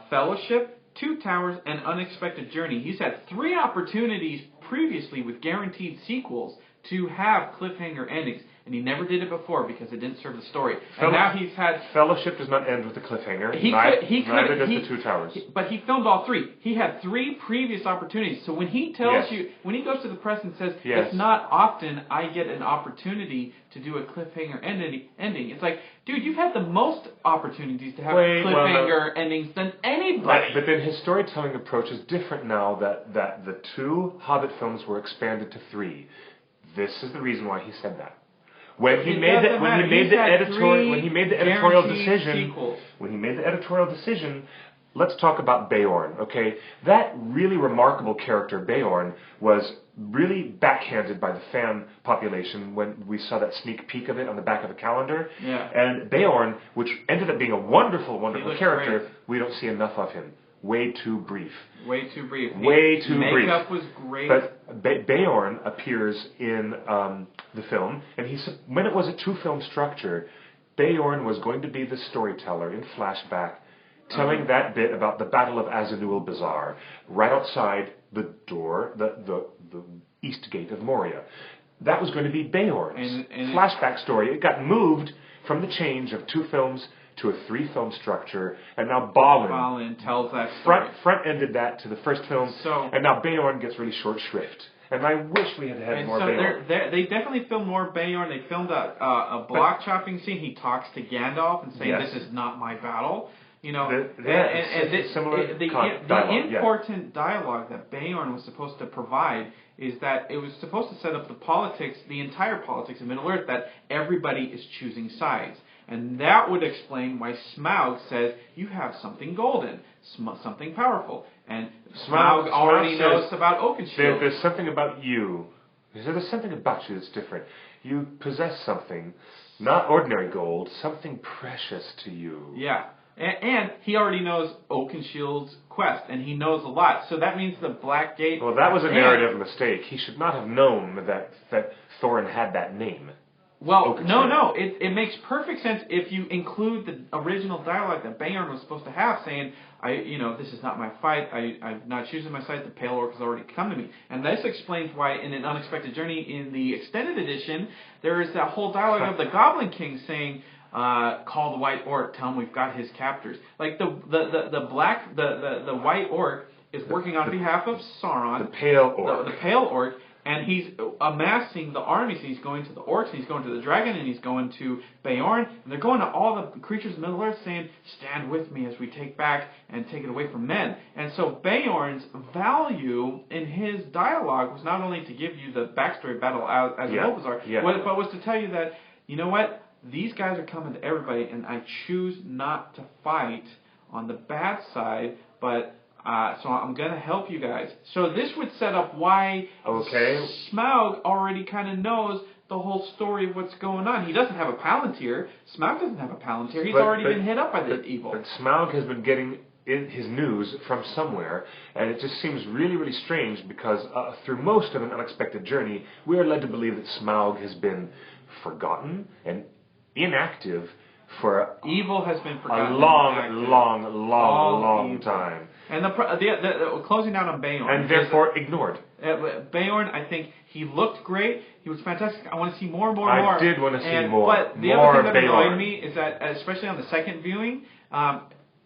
A: Fellowship, 2 Towers, and Unexpected Journey. He's had 3 opportunities previously with guaranteed sequels to have cliffhanger endings, and he never did it before because it didn't serve the story. And now he's had...
B: Fellowship does not end with a cliffhanger. Neither does the 2 Towers.
A: But he filmed all 3. He had 3 previous opportunities. So when he tells you, when he goes to the press and says, it's not often I get an opportunity to do a cliffhanger ending, it's like, dude, you've had the most opportunities to have cliffhanger endings than anybody.
B: But then his storytelling approach is different now that the 2 Hobbit films were expanded to 3. This is the reason why he said that. When he made the editorial decision, let's talk about Beorn, okay? That really remarkable character, Beorn, was really backhanded by the fan population when we saw that sneak peek of it on the back of the calendar.
A: Yeah.
B: And Beorn, which ended up being a wonderful character,
A: great.
B: We don't see enough of him. Way too brief.
A: Makeup was great.
B: But Beorn appears in the film, and when it was a 2-film structure, Beorn was going to be the storyteller in flashback, telling that bit about the Battle of Azanul Bazaar, right outside the door, the east gate of Moria. That was going to be Beorn's flashback story. It got moved from the change of 2 films to a 3-film structure, and now Balin
A: tells that story.
B: Front-ended that to the first film, and now Beorn gets really short shrift. And I wish we had more Beorn.
A: They definitely filmed more Beorn. They filmed a block chopping scene. He talks to Gandalf and saying, "This is not my battle." The important dialogue that Beorn was supposed to provide is that it was supposed to set up the entire politics of Middle-earth, that everybody is choosing sides. And that would explain why Smaug says, you have something golden. something powerful. And Smaug already knows about Oakenshield.
B: There's something about you. There's something about you that's different. You possess something, not ordinary gold, something precious to you.
A: Yeah. And he already knows Oakenshield's quest, and he knows a lot. So that means the Black Gate...
B: Well, that was a narrative mistake. He should not have known that Thorin had that name.
A: Well, no. It makes perfect sense if you include the original dialogue that Beorn was supposed to have, saying, this is not my fight. I'm not choosing my side. The Pale Orc has already come to me. And this explains why in An Unexpected Journey in the extended edition, there is that whole dialogue of the Goblin King saying, call the White Orc, tell him we've got his captors. Like the White Orc is working on behalf of Sauron.
B: The Pale Orc.
A: The Pale Orc. And he's amassing the armies. He's going to the orcs, and he's going to the dragon, and he's going to Beorn. And they're going to all the creatures of Middle-earth saying, stand with me as we take back and take it away from men. And so Beorn's value in his dialogue was not only to give you the backstory battle as the Bulbasaur, but was to tell you that, you know what, these guys are coming to everybody, and I choose not to fight on the bad side, but... so I'm going to help you guys. So this would set up why Smaug already kind of knows the whole story of what's going on. He doesn't have a Palantir. Smaug doesn't have a Palantir. He's already been hit up by the evil.
B: But Smaug has been getting his news from somewhere, and it just seems really, really strange because through most of An Unexpected Journey, we are led to believe that Smaug has been forgotten and inactive for
A: evil has been forgotten
B: a long time.
A: And the closing down on Beorn.
B: And therefore ignored.
A: Beorn, I think he looked great. He was fantastic. I want to see more.
B: I did want to see more.
A: But the other thing that annoyed me is that, especially on the second viewing,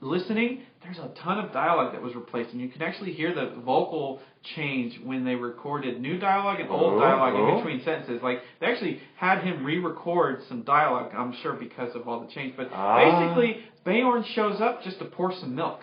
A: listening, there's a ton of dialogue that was replaced. And you can actually hear the vocal change when they recorded new dialogue and old dialogue in between sentences. Like, they actually had him re-record some dialogue, I'm sure because of all the change. But basically, Beorn shows up just to pour some milk.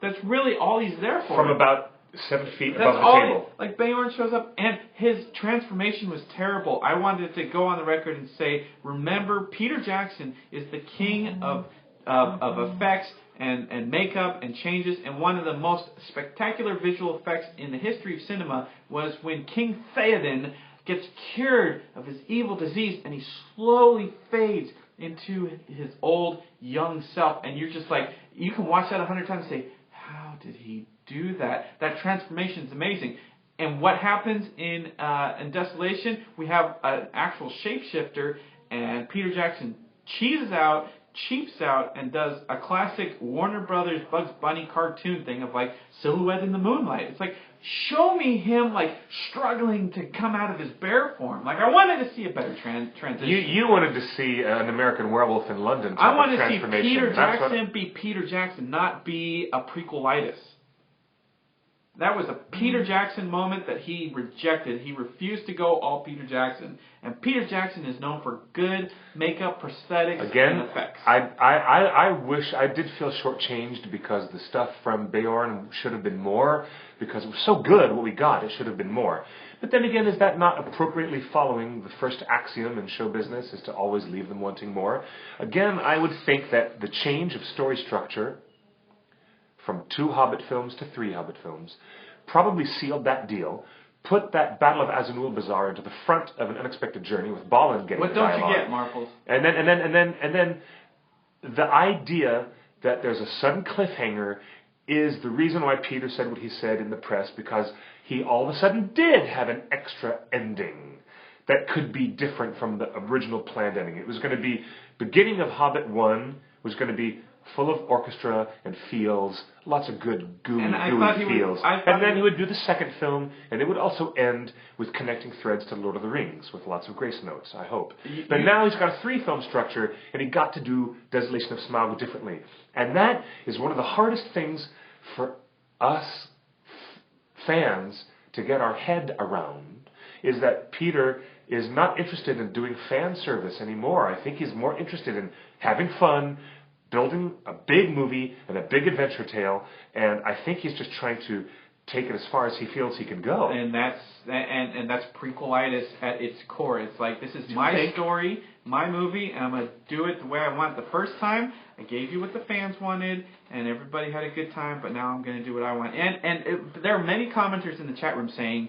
A: That's really all he's there for.
B: From about 7 feet above the table.
A: Like, Beorn shows up, and his transformation was terrible. I wanted to go on the record and say, remember, Peter Jackson is the king of effects and makeup and changes, and one of the most spectacular visual effects in the history of cinema was when King Theoden gets cured of his evil disease, and he slowly fades into his old, young self, and you're just like, you can watch that 100 times and say, how did he do that? That transformation is amazing. And what happens in Desolation? We have an actual shapeshifter, and Peter Jackson cheeps out, and does a classic Warner Brothers Bugs Bunny cartoon thing of like silhouette in the moonlight. It's like, show me him like struggling to come out of his bear form. Like, I wanted to see a better transition.
B: You wanted to see an American Werewolf in London type
A: I wanted
B: of
A: to see
B: transformation.
A: Peter Jackson be Peter Jackson, not be a prequelitis. That was a Peter Jackson moment that he rejected. He refused to go all Peter Jackson. And Peter Jackson is known for good makeup, prosthetics, and effects.
B: I wish I did feel shortchanged because the stuff from Beorn should have been more, because it was so good what we got, it should have been more. But then again, is that not appropriately following the first axiom in show business, is to always leave them wanting more? Again, I would think that the change of story structure from 2 Hobbit films to 3 Hobbit films probably sealed that deal, put that Battle of Azanul Bazaar into the front of An Unexpected Journey with Balin getting
A: what
B: dialogue.
A: What don't you get, Marples?
B: And then the idea that there's a sudden cliffhanger is the reason why Peter said what he said in the press, because he all of a sudden did have an extra ending that could be different from the original planned ending. It was going to be, beginning of Hobbit 1 was going to be full of orchestra and feels, lots of good gooey feels. And then he would do the second film, and it would also end with connecting threads to Lord of the Rings with lots of grace notes, I hope. But now he's got a 3-film structure, and he got to do Desolation of Smaug differently. And that is one of the hardest things for us fans to get our head around, is that Peter is not interested in doing fan service anymore. I think he's more interested in having fun, building a big movie and a big adventure tale, and I think he's just trying to take it as far as he feels he can go.
A: And that's prequelitis at its core. It's like, this is my story, my movie, and I'm going to do it the way I want. The first time, I gave you what the fans wanted, and everybody had a good time, but now I'm going to do what I want. There are many commenters in the chat room saying,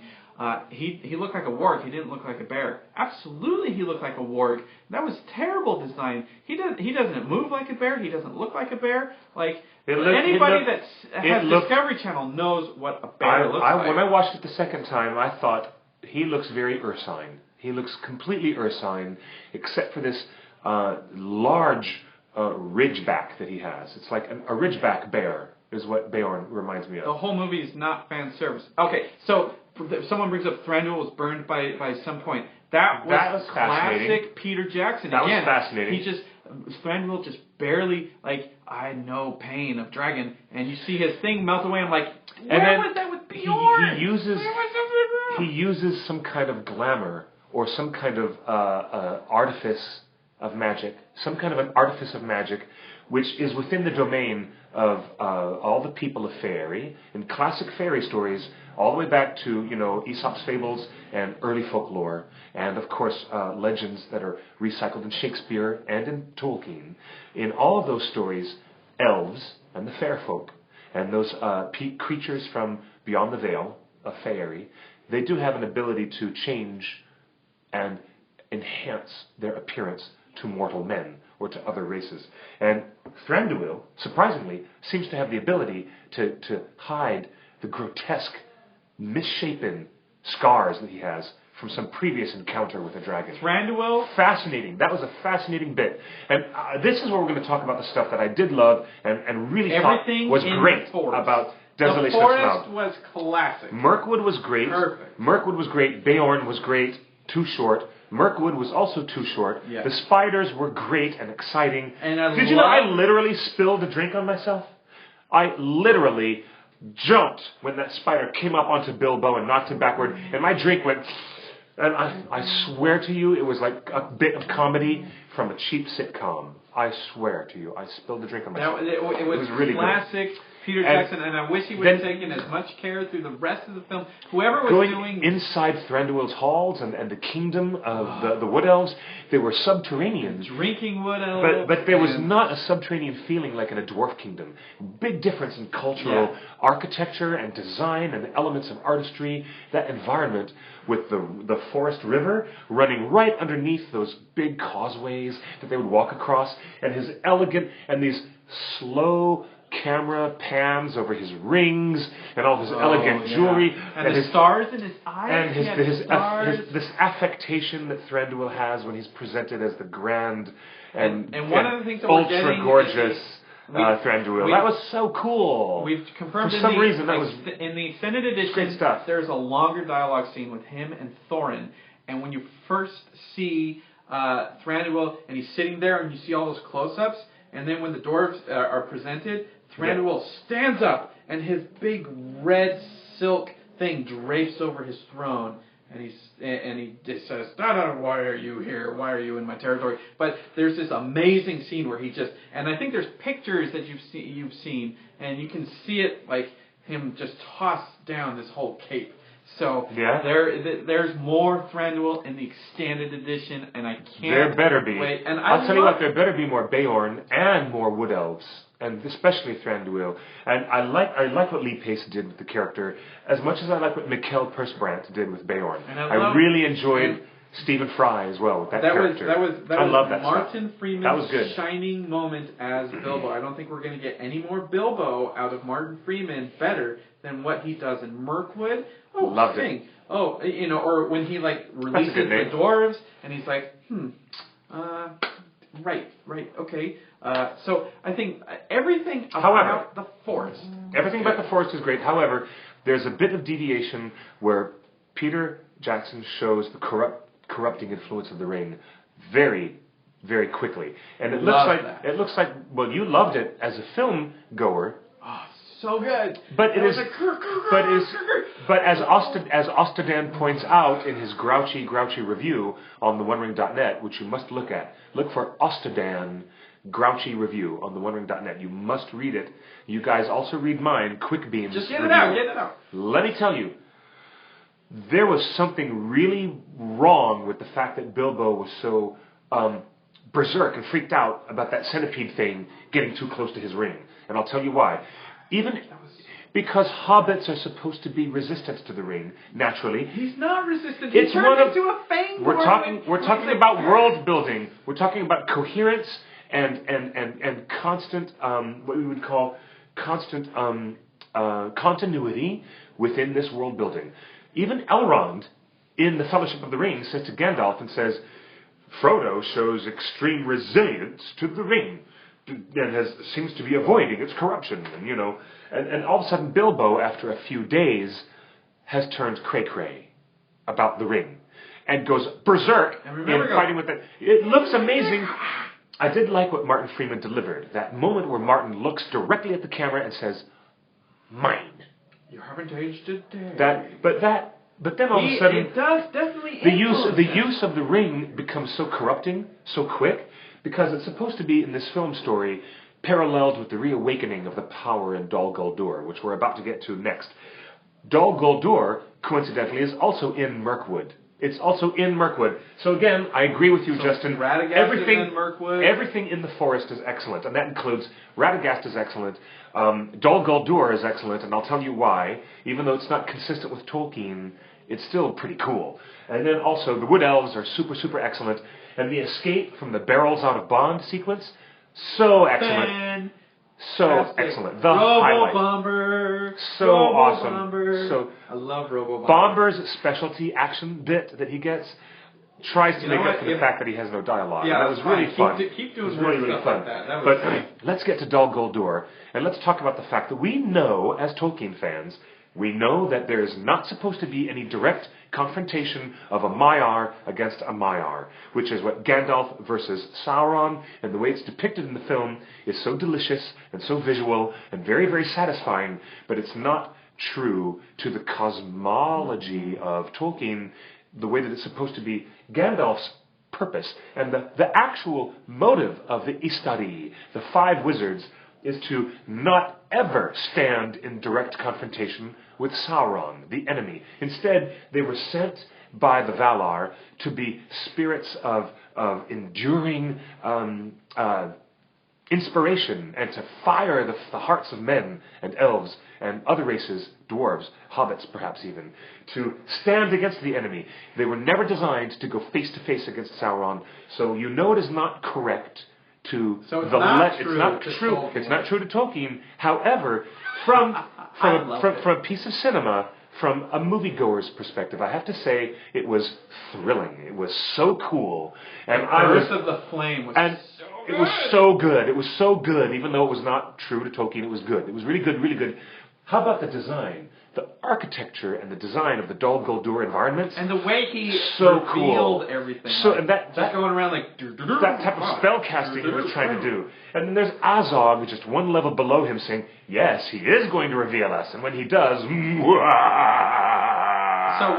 A: he looked like a warg, he didn't look like a bear. Absolutely he looked like a warg. That was terrible design. He doesn't move like a bear, he doesn't look like a bear. Like, anybody that has Discovery Channel knows what a bear looks like.
B: When I watched it the second time, I thought, he looks very ursine. He looks completely ursine, except for this large ridgeback that he has. It's like a ridgeback bear is what Beorn reminds me of.
A: The whole movie is not fan service. Okay, so someone brings up Thranduil was burned by some point. That was classic Peter Jackson.
B: That was fascinating.
A: Thranduil just barely, like, I know pain of dragon, and you see his thing melt away. I'm like, where was that with Beorn?
B: He uses some kind of glamour or some kind of artifice of magic, which is within the domain of all the people of fairy, in classic fairy stories, all the way back to, Aesop's fables and early folklore, and of course legends that are recycled in Shakespeare and in Tolkien. In all of those stories, elves and the fair folk and those creatures from beyond the veil of fairy, they do have an ability to change and enhance their appearance to mortal men or to other races. And Thranduil, surprisingly, seems to have the ability to hide the grotesque, misshapen scars that he has from some previous encounter with a dragon.
A: Thranduil?
B: Fascinating. That was a fascinating bit. And this is where we're going to talk about the stuff that I did love and really thought was great about Desolation of Smaug.
A: The forest was classic.
B: Mirkwood was great.
A: Perfect.
B: Mirkwood was great. Beorn was great. Too short. Mirkwood was also too short.
A: Yes.
B: The spiders were great and exciting.
A: And
B: Did you know I literally spilled a drink on myself? I literally jumped when that spider came up onto Bilbo and knocked him backward, and my drink went... And I swear to you, it was like a bit of comedy from a cheap sitcom. I swear to you, I spilled the drink on myself.
A: It was
B: really
A: classic Peter Jackson, and I wish he would have taken as much care through the rest of the film. Whoever was doing...
B: inside Thranduil's halls and the kingdom of the Wood Elves, there were subterraneans.
A: Drinking Wood Elves.
B: But there was not a subterranean feeling like in a dwarf kingdom. Big difference in cultural architecture and design and the elements of artistry. That environment with the forest river running right underneath those big causeways that they would walk across, and his elegant and these slow camera pans over his rings and all his elegant jewelry
A: and his stars in his eyes
B: and this affectation that Thranduil has when he's presented as the grand and
A: one of the things that
B: ultra gorgeous Thranduil. That was so cool.
A: We've confirmed
B: for some reason that was
A: in the extended edition.
B: Great stuff.
A: There's a longer dialogue scene with him and Thorin, and when you first see Thranduil and he's sitting there and you see all those close-ups, and then when the dwarves are presented, Thranduil stands up, and his big red silk thing drapes over his throne, and he just says, why are you here? Why are you in my territory? But there's this amazing scene where he just, and I think there's pictures that you've seen, and you can see it like him just toss down this whole cape. So there's more Thranduil in the extended edition, and I can't
B: There better be.
A: wait. And
B: I'll tell you what, there better be more Beorn and more Wood Elves, and especially Thranduil. And I like what Lee Pace did with the character as much as I like what Mikkel Persbrandt did with Beorn. And I really enjoyed Stephen Fry as well with that character.
A: I love that
B: Martin
A: stuff. Freeman's
B: that was good.
A: shining moment as Bilbo. I don't think we're going to get any more Bilbo out of Martin Freeman better than what he does in Mirkwood.
B: Loved it.
A: Oh, or when he releases the dwarves and he's like, right, okay. So I think everything about the forest.
B: Everything about the forest is great. However, there's a bit of deviation where Peter Jackson shows the corrupting influence of the ring very, very quickly. And it looks like well, you loved it as a film goer.
A: Oh, so good.
B: But as Ostadan points out in his grouchy review on TheOneRing.net, which you must look at. Look for Ostadan grouchy review on TheOneRing.net. You must read it. You guys also read mine, Quick Beam's
A: Just get
B: review.
A: Get it out.
B: Let me tell you, there was something really wrong with the fact that Bilbo was so berserk and freaked out about that centipede thing getting too close to his ring. And I'll tell you why. Because hobbits are supposed to be resistant to the ring, naturally.
A: He's not resistant.
B: It's
A: He turns into a fang.
B: We're talking about world building. We're talking about coherence and constant, what we would call constant continuity within this world building. Even Elrond, in the Fellowship of the Ring, says to Gandalf and says, Frodo shows extreme resilience to the ring and seems to be avoiding its corruption, and all of a sudden Bilbo, after a few days, has turned cray-cray about the ring and goes berserk in fighting with it. It looks amazing. I did like what Martin Freeman delivered, that moment where Martin looks directly at the camera and says, mine.
A: You haven't aged a day.
B: But then all of a sudden,
A: it does definitely
B: the use of the ring becomes so corrupting, so quick, because it's supposed to be in this film story paralleled with the reawakening of the power in Dol Guldur, which we're about to get to next. Dol Guldur, coincidentally, is also in Mirkwood. It's also in Mirkwood. So again, I agree with you, Justin.
A: Radagast is in Mirkwood.
B: Everything in the forest is excellent, and that includes Radagast is excellent, Dol Guldur is excellent, and I'll tell you why. Even though it's not consistent with Tolkien, it's still pretty cool. And then also, the Wood Elves are super, super excellent, and the escape from the barrels out of Bond sequence, so excellent. So excellent. The highlight.
A: Bomber.
B: So awesome.
A: Bomber.
B: So
A: I love Robo Bomber.
B: Bomber's specialty action bit that he gets tries to make up for the fact that he has no dialogue.
A: Yeah,
B: that was really fun.
A: Keep doing
B: it was really
A: stuff
B: fun.
A: like that.
B: But let's get to Dol Guldur, and let's talk about the fact that we know, as Tolkien fans, we know that there is not supposed to be any direct confrontation of a Maiar against a Maiar, which is what Gandalf versus Sauron, and the way it's depicted in the film is so delicious and so visual and very, very satisfying, but it's not true to the cosmology of Tolkien, the way that it's supposed to be. Gandalf's purpose and the actual motive of the Istari, the five wizards, is to not ever stand in direct confrontation with Sauron, the enemy. Instead, they were sent by the Valar to be spirits of enduring inspiration and to fire the hearts of men and elves and other races, dwarves, hobbits perhaps even, to stand against the enemy. They were never designed to go face to face against Sauron, so you know it is not correct to It's not true to Tolkien. However, from a piece of cinema, from a moviegoer's perspective, I have to say it was thrilling. It was so cool, and
A: Birth of the Flame was so good.
B: It was so good. It was so good, even though it was not true to Tolkien. It was good. It was really good, really good. How about the design? The architecture and the design of the Dol Guldur environments.
A: And the way he
B: revealed
A: everything.
B: So, and that
A: going around
B: that type of spell casting he was trying to do. And then there's Azog, just one level below him, saying, yes, he is going to reveal us. And when he does,
A: so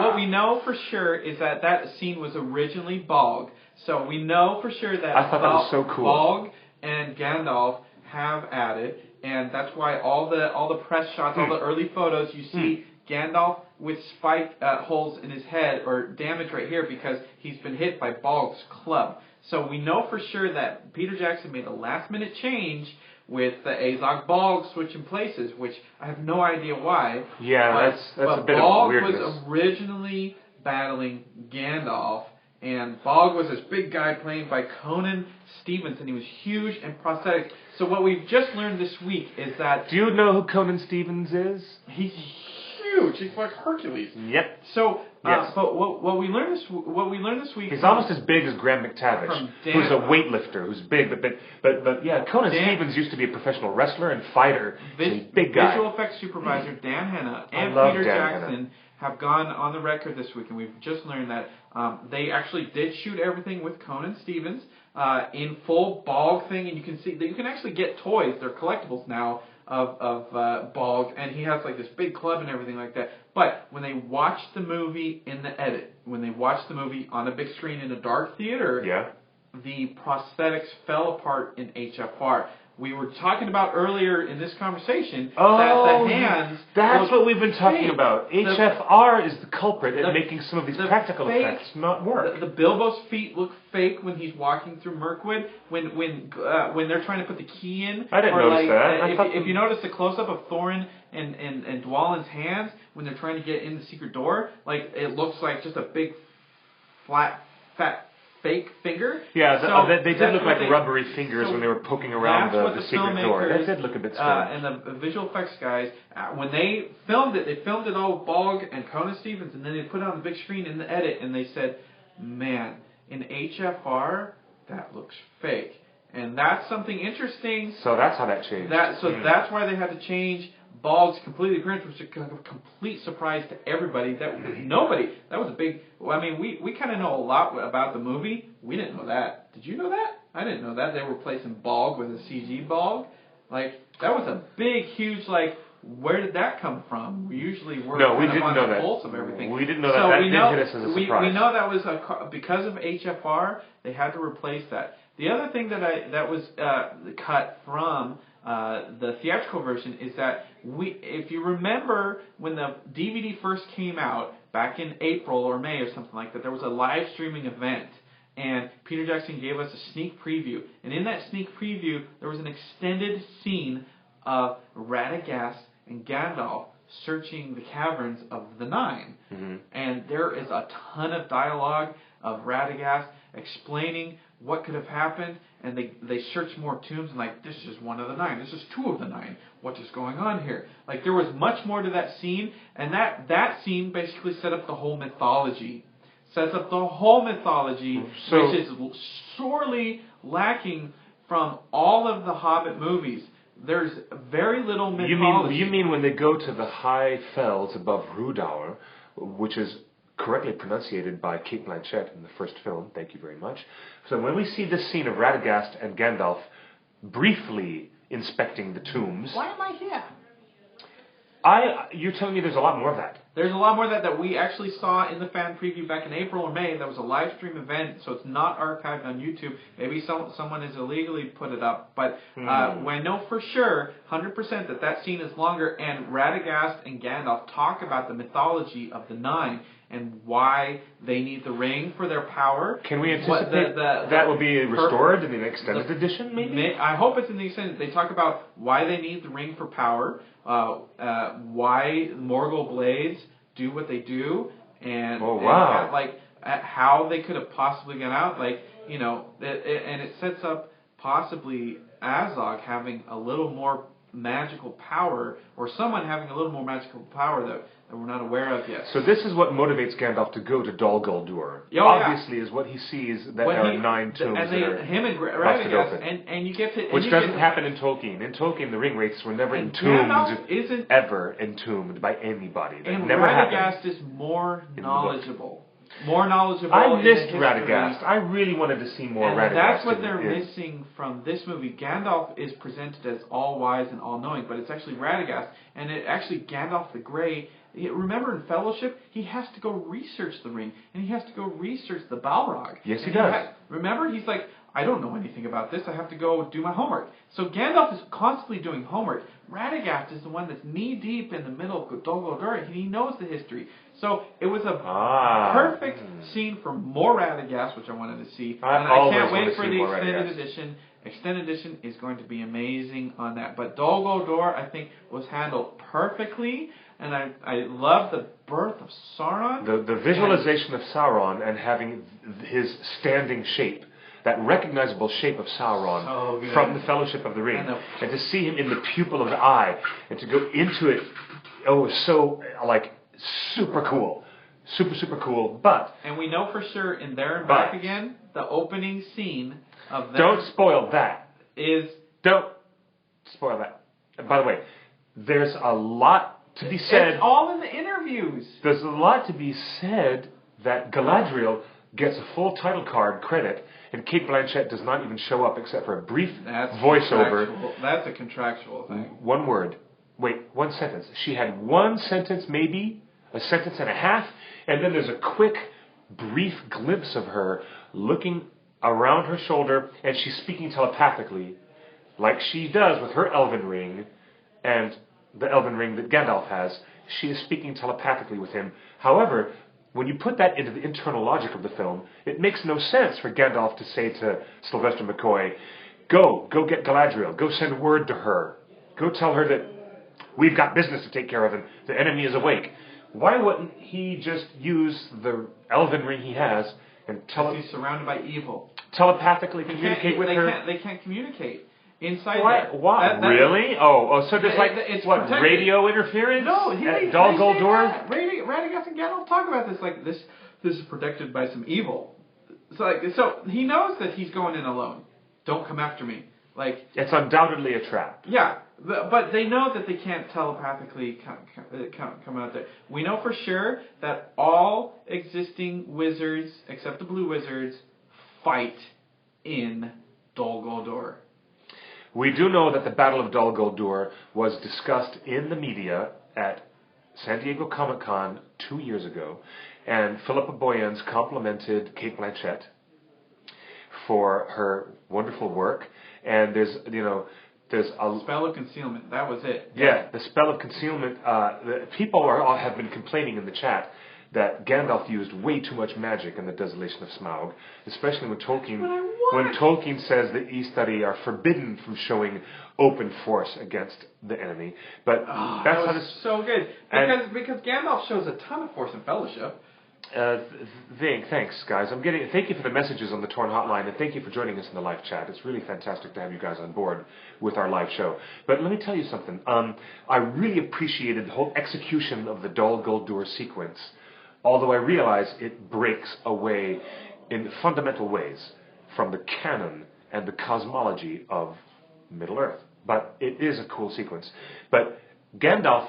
A: what we know for sure is that scene was originally Bog. So we know for sure that
B: I thought that was so cool.
A: Bog and Gandalf have added. And that's why all the press shots, all the early photos, you see Gandalf with spike holes in his head or damage right here because he's been hit by Bog's club. So we know for sure that Peter Jackson made a last-minute change with the Azog Bog switching places, which I have no idea why.
B: Yeah, that's a bit
A: Bog
B: of weirdness.
A: Was originally battling Gandalf, and Bog was this big guy played by Conan Stevens, and he was huge and prosthetic. So what we've just learned this week is that...
B: Do you know who Conan Stevens is?
A: He's huge. He's like Hercules.
B: Yep.
A: So, but what we learned this week...
B: He's almost as big as Graham McTavish, who's a weightlifter, who's big. But yeah, Conan Stevens used to be a professional wrestler and fighter. He's a big guy.
A: Visual effects supervisor Dan Hanna and Peter Jackson have gone on the record this week, and we've just learned that they actually did shoot everything with Conan Stevens in full Bog thing, and you can see that you can actually get toys. They're collectibles now of Bog, and he has like this big club and everything like that. But when they watched the movie in the edit, when they watched the movie on a big screen in a dark theater, the prosthetics fell apart in HFR. we were talking about earlier in this conversation
B: Oh,
A: that the hands...
B: that's what we've been talking
A: fake.
B: about. HFR is the culprit in making some of these practical effects not work.
A: The Bilbo's feet look fake when he's walking through Mirkwood. When they're trying to put the key in.
B: I didn't notice that.
A: If you notice the close-up of Thorin and Dwalin's hands when they're trying to get in the secret door, like it looks like just a big, flat, fat fake finger.
B: Yeah,
A: so
B: they did look like rubbery fingers when they were poking around the secret door. That did look a bit strange.
A: And the visual effects guys, when they filmed it all Bog and Conan Stevens, and then they put it on the big screen in the edit, and they said, man, in HFR, that looks fake. And that's something interesting.
B: So that's how that changed.
A: That's why they had to change Bog's completely appearance, which was a complete surprise to everybody. That was a big... I mean, we kind of know a lot about the movie. We didn't know that. Did you know that? I didn't know that. They were replacing Bog with a CG Bog. Like, that was a big, huge, like... Where did that come from? We usually were
B: we didn't
A: on
B: know
A: the
B: that.
A: pulse of everything.
B: We didn't know that. That did hit us as a surprise.
A: We know that was because of HFR. They had to replace that. The other thing that was cut from the theatrical version is that if you remember when the DVD first came out back in April or May or something like that, there was a live streaming event. And Peter Jackson gave us a sneak preview. And in that sneak preview, there was an extended scene of Radagast and Gandalf searching the caverns of the Nine. Mm-hmm. And there is a ton of dialogue of Radagast explaining what could have happened, and they search more tombs, and like, this is one of the Nine, this is two of the Nine, what is going on here? Like, there was much more to that scene, and that scene basically set up the whole mythology. Sets up the whole mythology, which is sorely lacking from all of the Hobbit movies. There's very little mythology.
B: You mean when they go to the high fells above Rhudaur, which is correctly pronunciated by Kate Blanchett in the first film, thank you very much. So when we see this scene of Radagast and Gandalf briefly inspecting the tombs...
A: Why am I here?
B: You're telling me there's a lot more of that?
A: There's a lot more of that we actually saw in the fan preview back in April or May. That was a live stream event, so it's not archived on YouTube. Maybe someone has illegally put it up. But we know for sure, 100%, that scene is longer, and Radagast and Gandalf talk about the mythology of the Nine and why they need the ring for their power.
B: Can we anticipate that will be restored in the extended edition, maybe?
A: I hope it's in the extended. They talk about why they need the ring for power, why Morgul blades do what they do, and how they could have possibly got out. Like, and it sets up possibly Azog having a little more magical power, or someone having a little more magical power that we're not aware of yet.
B: So this is what motivates Gandalf to go to Dol Guldur. Obviously, is what he sees that there are 9 tombs that are
A: him and
B: busted open.
A: And you get to...
B: Which doesn't happen in Tolkien. In Tolkien, the ring wraiths were never ever entombed by anybody.
A: And
B: never
A: Radagast is more knowledgeable. More knowledgeable.
B: I missed Radagast. I really wanted to see more Radagast.
A: That's what they're missing from this movie. Gandalf is presented as all-wise and all-knowing, but it's actually Radagast. And Gandalf the Grey... Remember in Fellowship, he has to go research the ring, and he has to go research the Balrog.
B: Yes, he does.
A: Remember, he's like, I don't know anything about this, I have to go do my homework. So Gandalf is constantly doing homework. Radagast is the one that's knee-deep in the middle of Dol Guldur, and he knows the history. So it was a perfect scene for more Radagast, which I wanted to see. And I can't wait for the extended edition. Extended edition is going to be amazing on that. But Dol Guldur, I think, was handled perfectly. And I love the birth of Sauron.
B: The visualization of Sauron and having his standing shape, that recognizable shape of Sauron from the Fellowship of the Ring, and to see him in the pupil of the eye, and to go into it, so super cool. Super cool. But...
A: And we know for sure in There and Back Again, the opening scene of them...
B: Don't spoil that. Don't spoil that. By the way, there's a lot to be said.
A: It's all in the interviews.
B: There's a lot to be said that Galadriel gets a full title card credit, and Kate Blanchett does not even show up except for a brief voiceover.
A: That's a contractual thing.
B: One word. Wait, one sentence. She had one sentence, maybe a sentence and a half, and then there's a quick, brief glimpse of her looking around her shoulder, and she's speaking telepathically, like she does with her elven ring and the elven ring that Gandalf has, she is speaking telepathically with him. However, when you put that into the internal logic of the film, it makes no sense for Gandalf to say to Sylvester McCoy, go get Galadriel, go send word to her, go tell her that we've got business to take care of and the enemy is awake. Why wouldn't he just use the elven ring he has and
A: he's surrounded by evil.
B: Telepathically communicate with her?
A: They can't communicate inside there.
B: Why? Really? So there's
A: it's
B: what,
A: protected.
B: Radio interference?
A: No,
B: at Dol Guldur?
A: Radagast and Gandalf talk about this. Like this is protected by some evil. So he knows that he's going in alone. Don't come after me. Like
B: it's undoubtedly a trap.
A: Yeah, but they know that they can't telepathically come out there. We know for sure that all existing wizards, except the blue wizards, fight in Dol Guldur.
B: We do know that the Battle of Dol Guldur was discussed in the media at San Diego Comic-Con 2 years ago, and Philippa Boyens complimented Cate Blanchett for her wonderful work. And there's a
A: spell of concealment. That was it.
B: Yeah, the spell of concealment. People have been complaining in the chat that Gandalf used way too much magic in the Desolation of Smaug, especially when Tolkien says the Istari are forbidden from showing open force against the enemy. But that's
A: that was so good because Gandalf shows a ton of force in Fellowship.
B: Thanks, guys. Thank you for the messages on the Torn Hotline, and thank you for joining us in the live chat. It's really fantastic to have you guys on board with our live show. But let me tell you something. I really appreciated the whole execution of the Dol Guldur sequence, although I realize it breaks away in fundamental ways from the canon and the cosmology of Middle-earth. But it is a cool sequence. But Gandalf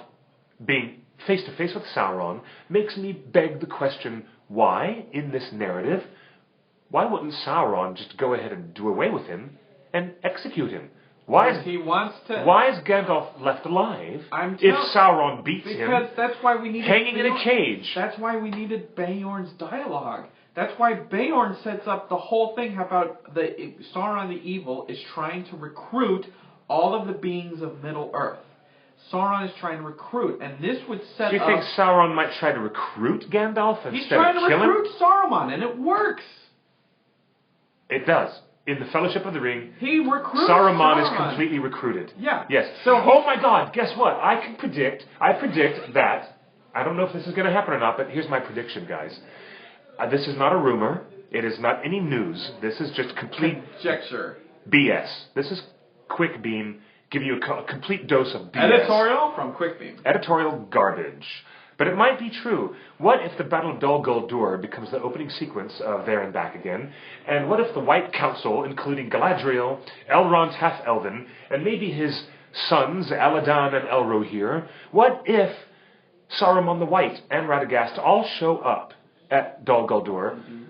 B: being face-to-face with Sauron makes me beg the question, why, in this narrative, why wouldn't Sauron just go ahead and do away with him and execute him? Why is Gandalf left alive if Sauron beats him?
A: Because that's why we needed
B: hanging in a cage.
A: That's why we needed Beorn's dialogue. That's why Beorn sets up the whole thing about Sauron the Evil is trying to recruit all of the beings of Middle-earth. Sauron is trying to recruit, and this would set up...
B: Do you think Sauron might try to recruit Gandalf instead of kill him?
A: He's trying to recruit Saruman, and it works.
B: It does. In the Fellowship of the Ring,
A: he recruits
B: Saruman is completely recruited.
A: Yeah.
B: Yes. So, oh my God, guess what? I predict that, I don't know if this is going to happen or not, but here's my prediction, guys. This is not a rumor. It is not any news. This is just complete...
A: conjecture.
B: BS. This is Quick Beam. Give you a complete dose of BS.
A: Editorial from Quickbeam.
B: Editorial garbage. But it might be true. What if the Battle of Dol Guldur becomes the opening sequence of There and Back Again? And what if the White Council, including Galadriel, Elrond's half-elven, and maybe his sons, Aladan and Elrohir, what if Saruman the White and Radagast all show up at Dol Guldur? Mm-hmm.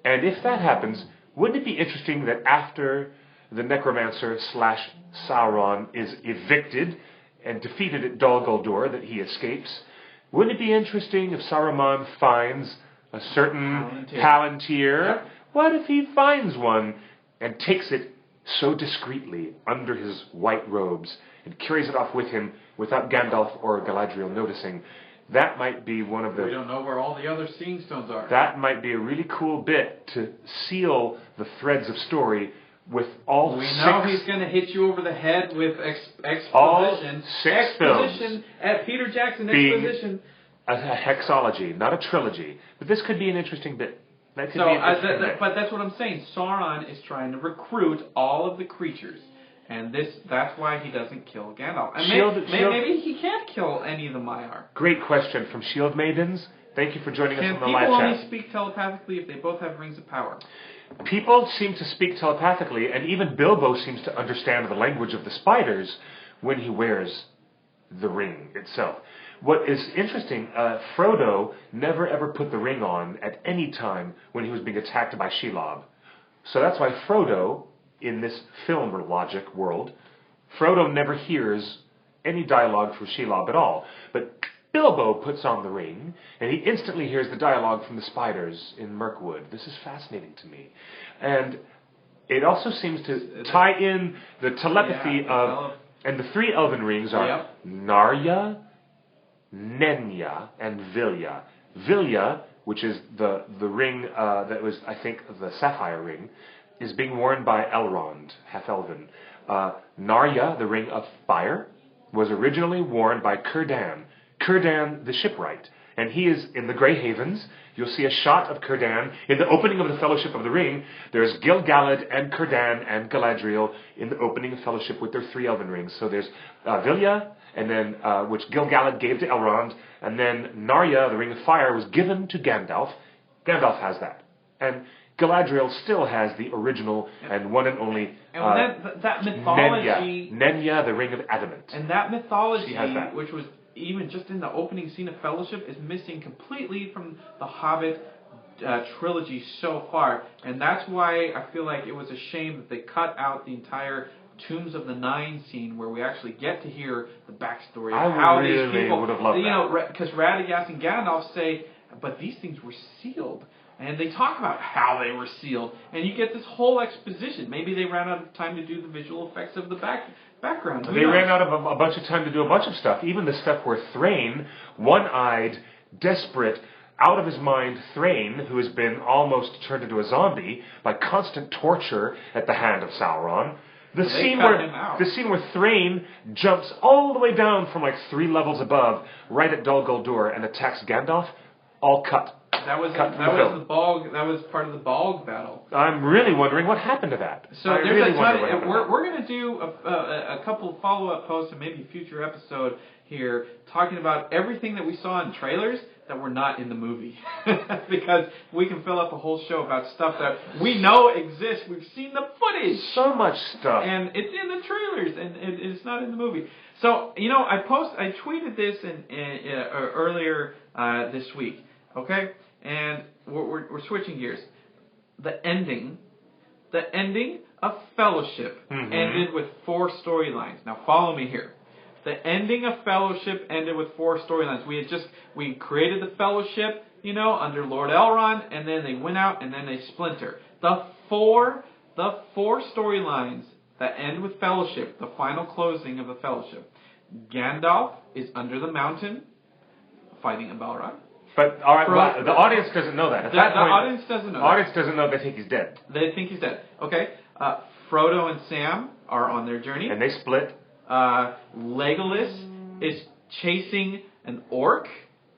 B: And if that happens, wouldn't it be interesting that after the Necromancer / Sauron is evicted and defeated at Dol Guldur, that he escapes? Wouldn't it be interesting if Saruman finds a certain Palantir? Yep. What if he finds one and takes it so discreetly under his white robes and carries it off with him without Gandalf or Galadriel noticing? That might be one of the...
A: We don't know where all the other seeing stones are.
B: That might be a really cool bit to seal the threads of story with all
A: we
B: six...
A: We know he's going to hit you over the head with exposition.
B: All 6
A: exposition at Peter Jackson exposition.
B: A hexology, not a trilogy. But this could be an interesting bit. That could be an interesting bit.
A: But that's what I'm saying. Sauron is trying to recruit all of the creatures. And that's why he doesn't kill Gandalf. And maybe he can't kill any of the Maiar.
B: Great question from Shield Maidens. Thank you for joining us on the live chat.
A: People only speak telepathically if they both have rings of power?
B: People seem to speak telepathically, and even Bilbo seems to understand the language of the spiders when he wears the ring itself. What is interesting, Frodo never ever put the ring on at any time when he was being attacked by Shelob. So that's why Frodo, in this film logic world, Frodo never hears any dialogue from Shelob at all. But Bilbo puts on the ring, and he instantly hears the dialogue from the spiders in Mirkwood. This is fascinating to me. And it also seems to tie in the telepathy of... And the three elven rings are Narya, Nenya, and Vilya. Vilya, which is the ring that was, I think, the sapphire ring, is being worn by Elrond, half-elven. Narya, the ring of fire, was originally worn by Círdan. Círdan, the shipwright. And he is in the Grey Havens. You'll see a shot of Círdan. In the opening of the Fellowship of the Ring, there's Gil-galad and Círdan and Galadriel in the opening of Fellowship with their three elven rings. So there's Vilya, and then which Gil-galad gave to Elrond, and then Narya, the ring of fire, was given to Gandalf. Gandalf has that. And Galadriel still has the original and one and only
A: that mythology...
B: Nenya, the ring of adamant.
A: And that mythology,
B: she has that.
A: Which was even just in the opening scene of Fellowship, is missing completely from the Hobbit trilogy so far. And that's why I feel like it was a shame that they cut out the entire Tombs of the Nine scene, where we actually get to hear the backstory of how these people...
B: would have loved that.
A: Because Radagast and Gandalf say, but these things were sealed. And they talk about how they were sealed. And you get this whole exposition. Maybe they ran out of time to do the visual effects of the background.
B: They ran out of a bunch of time to do a bunch of stuff. Even the stuff where Thrain, one-eyed, desperate, out of his mind Thrain, who has been almost turned into a zombie by constant torture at the hand of Sauron. The scene where Thrain jumps all the way down from like 3 levels above, right at Dol Guldur, and attacks Gandalf, all cut.
A: That was part of the Balg battle.
B: I'm really wondering what happened to that.
A: So there's a ton. We're going to do a couple of follow-up posts and maybe a future episode here talking about everything that we saw in trailers that were not in the movie, because we can fill up a whole show about stuff that we know exists. We've seen the footage.
B: So much stuff,
A: and it's in the trailers, and it's not in the movie. So I tweeted this earlier this week. Okay. And we're switching gears. The ending of Fellowship ended with 4 storylines. Now follow me here. The ending of Fellowship ended with 4 storylines. We created the Fellowship, under Lord Elrond, and then they went out and then they splinter. The four storylines that end with Fellowship, the final closing of the Fellowship. Gandalf is under the mountain fighting a Balrog.
B: But all right, the audience doesn't know that.
A: The audience doesn't know.
B: The audience doesn't know. They think he's dead.
A: They think he's dead. Okay. Frodo and Sam are on their journey,
B: and they split.
A: Legolas is chasing an orc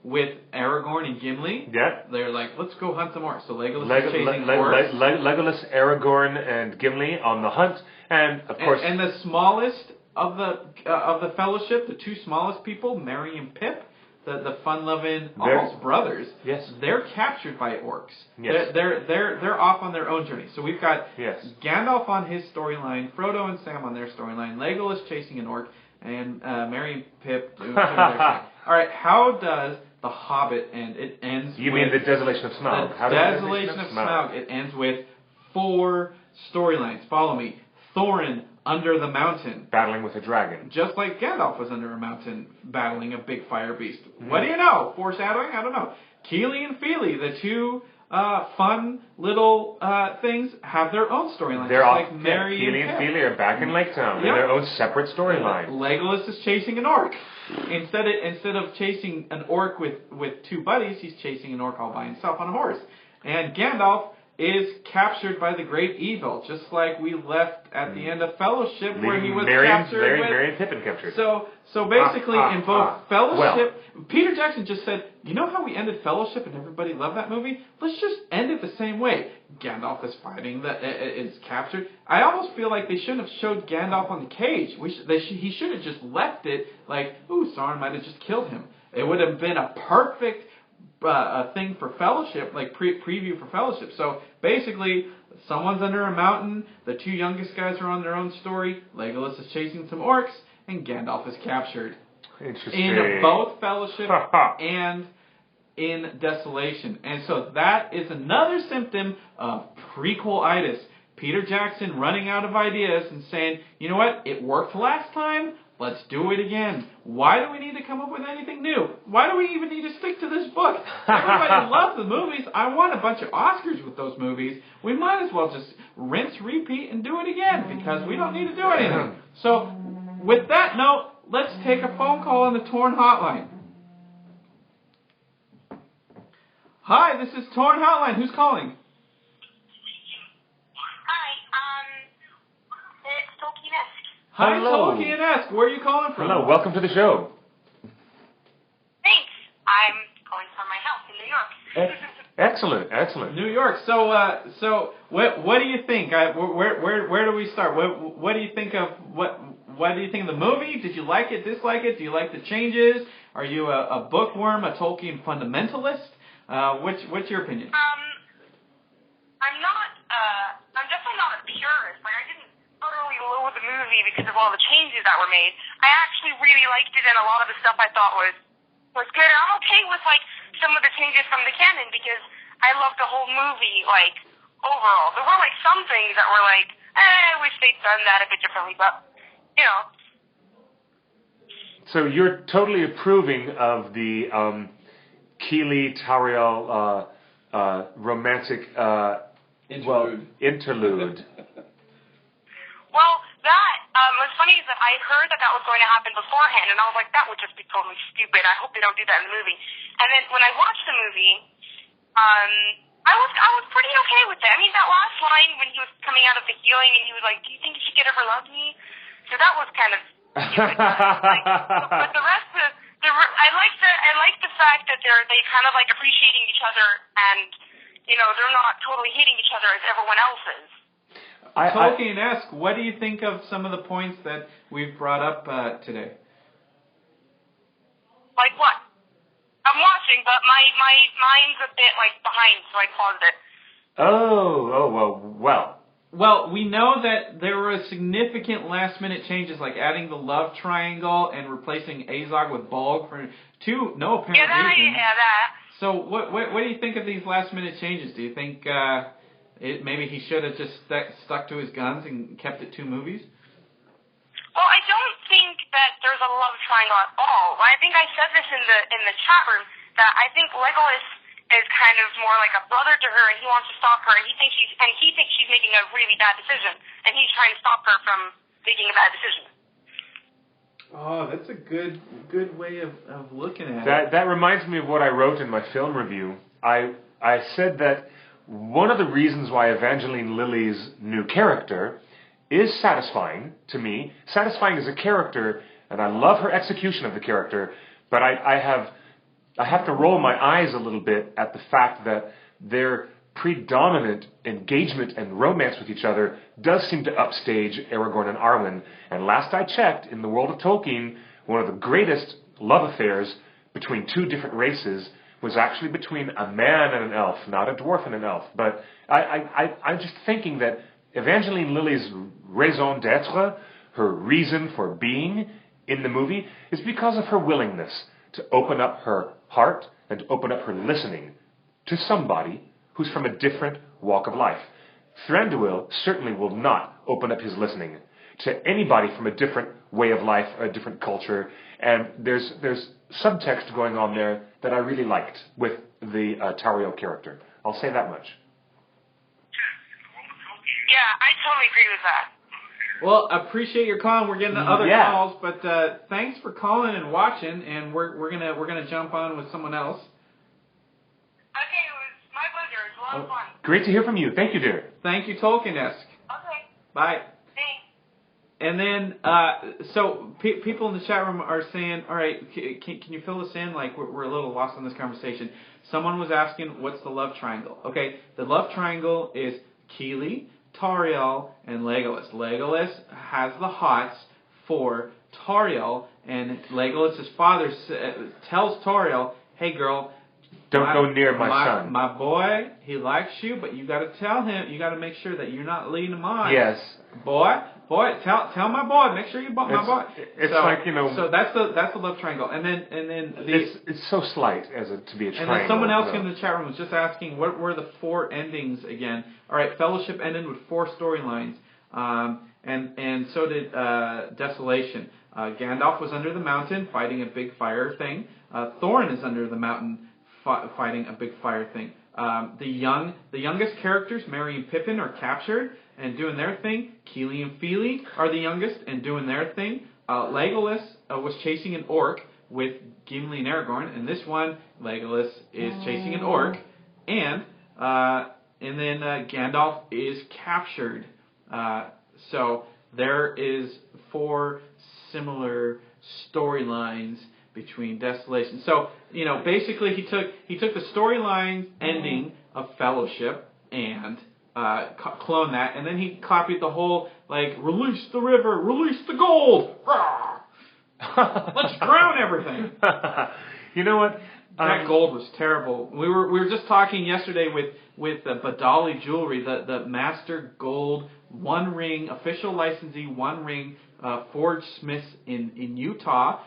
A: with Aragorn and Gimli.
B: Yeah.
A: They're like, let's go hunt some orcs. So Legolas is chasing orcs.
B: Legolas, Aragorn, and Gimli on the hunt, and of course,
A: and the smallest of the Fellowship, the 2 smallest people, Merry and Pip. The fun-loving almost brothers.
B: Yes.
A: They're captured by orcs.
B: Yes.
A: They're off on their own journey. So we've got
B: Gandalf
A: on his storyline, Frodo and Sam on their storyline, Legolas chasing an orc, and Merry and Pip doing their thing. All right, how does The Hobbit end? It ends
B: You mean the Desolation of Smaug.
A: The Desolation of Smaug. It ends with 4 storylines. Follow me. Thorin under the mountain.
B: Battling with a dragon.
A: Just like Gandalf was under a mountain battling a big fire beast. What do you know? Foreshadowing? I don't know. Keely and Feely, the 2 fun little things, have their own storylines.
B: They're off.
A: Like Merry
B: Keely and Feely are back in Lake Town in their own separate storyline.
A: Legolas is chasing an orc. Instead of chasing an orc with 2 buddies, he's chasing an orc all by himself on a horse. And Gandalf is captured by the great evil, just like we left at the end of Fellowship, where he was captured with...
B: Merry and Pippin captured.
A: So basically, in both Fellowship... Peter Jackson just said, you know how we ended Fellowship and everybody loved that movie? Let's just end it the same way. Gandalf is fighting, is captured. I almost feel like they shouldn't have showed Gandalf on the cage. He should have just left it like, ooh, Sauron might have just killed him. It would have been a perfect... a thing for Fellowship, like preview for Fellowship. So basically, someone's under a mountain, the 2 youngest guys are on their own story, Legolas is chasing some orcs, and Gandalf is captured.
B: Interesting.
A: In both Fellowship and in Desolation. And so that is another symptom of prequel-itis. Peter Jackson running out of ideas and saying, you know what, it worked last time, Let's do it again. Why do we need to come up with anything new? Why do we even need to stick to this book? Everybody loves the movies. I won a bunch of Oscars with those movies. We might as well just rinse, repeat, and do it again because we don't need to do anything. So, with that note, let's take a phone call on the Torn Hotline. Hi, this is Torn Hotline. Who's calling?
C: It's Tolkien-esque.
A: Hi,
B: Hello.
A: Tolkien-esque. Where are you calling from?
B: Hello, welcome to the show.
C: Thanks. I'm calling from my house in New York.
B: Excellent, excellent.
A: New York. So what do you think? Where do we start? What do you think of what do you think of the movie? Did you like it? Dislike it? Do you like the changes? Are you a bookworm, a Tolkien fundamentalist? What's your opinion?
C: I'm definitely not a purist. Like, I didn't totally loathe the movie because of all the changes that were made. I actually really liked it, and a lot of the stuff I thought was good. And I'm okay with, like, some of the changes from the canon because I loved the whole movie, like, overall. There were, like, some things that were like, I wish they'd done that a bit differently, but, you know.
B: So you're totally approving of the Keeley Tauriel romantic interlude.
C: Well, that, what's funny is that I heard that was going to happen beforehand, and I was like, that would just be totally stupid. I hope they don't do that in the movie. And then when I watched the movie, I was pretty okay with it. I mean, that last line when he was coming out of the healing, and he was like, do you think she could ever love me? So that was kind of stupid. But the rest of I like the fact that they kind of like appreciating each other, and you know they're not totally hating each other as everyone else is.
A: Tolkien-esque, what do you think of some of the points that we've brought up today?
C: Like what? I'm watching, but my mind's a bit like behind, so I paused it.
B: Well.
A: Well, we know that there were significant last-minute changes, like adding the love triangle and replacing Azog with Bolg for no apparent reason.
C: Yeah, that.
A: So, what do you think of these last-minute changes? Do you think maybe he should have just stuck to his guns and kept it 2 movies?
C: Well, I don't think that there's a love triangle at all. I think I said this in the chat room that I think Legolas is kind of more like a brother to her, and he wants to stop her, and he thinks she's making a really bad decision, and he's trying to stop her from making a bad decision.
A: Oh, that's a good way of looking at it.
B: That reminds me of what I wrote in my film review. I said that one of the reasons why Evangeline Lilly's new character is satisfying to me, satisfying as a character, and I love her execution of the character, but I have to roll my eyes a little bit at the fact that their predominant engagement and romance with each other does seem to upstage Aragorn and Arwen. And last I checked, in the world of Tolkien, one of the greatest love affairs between 2 different races was actually between a man and an elf, not a dwarf and an elf. But I'm just thinking that Evangeline Lilly's raison d'être, her reason for being in the movie, is because of her willingness to open up her heart and to open up her listening to somebody who's from a different walk of life. Thranduil certainly will not open up his listening to anybody from a different way of life or a different culture, and there's subtext going on there that I really liked with the Tauriel character. I'll say that much.
C: Yeah, I totally agree with that.
A: Well, appreciate your call. We're getting other calls, but thanks for calling and watching. And we're gonna jump on with someone else.
C: Okay, it was my pleasure. It was a lot of fun.
B: Great to hear from you. Thank you, dear.
A: Thank you, Tolkien-esque.
C: Okay.
A: Bye.
C: Thanks.
A: And then, so people in the chat room are saying, all right, can you fill this in? Like, we're a little lost in this conversation. Someone was asking, what's the love triangle? Okay, the love triangle is Keeley, Tauriel, and Legolas. Legolas has the hots for Tauriel, and Legolas' father tells Tauriel, hey, girl,
B: don't go near my son.
A: My boy, he likes you, but you got to tell him, you got to make sure that you're not leading him on.
B: Yes.
A: Boy, tell my boy, make sure you my boy.
B: It's like, you know.
A: So that's the love triangle, and then
B: it's so slight as to be a triangle.
A: And then someone else in the chat room was just asking, what were the 4 endings again? All right, Fellowship ended with 4 storylines, and so did Desolation. Gandalf was under the mountain fighting a big fire thing. Thorin is under the mountain fighting a big fire thing. The youngest characters, Merry and Pippin, are captured and doing their thing. Keely and Feely are the youngest and doing their thing. Legolas was chasing an orc with Gimli and Aragorn, and this one, Legolas is chasing an orc, and then Gandalf is captured. So there is 4 similar storylines between Desolation. So, basically he took the storyline ending of Fellowship and cloned that, and then he copied the whole, release the river, release the gold, let's drown everything.
B: You know what?
A: That gold was terrible. We were just talking yesterday with Badali Jewelry, the Master Gold OneRing official licensee, OneRing Forge Smiths in Utah,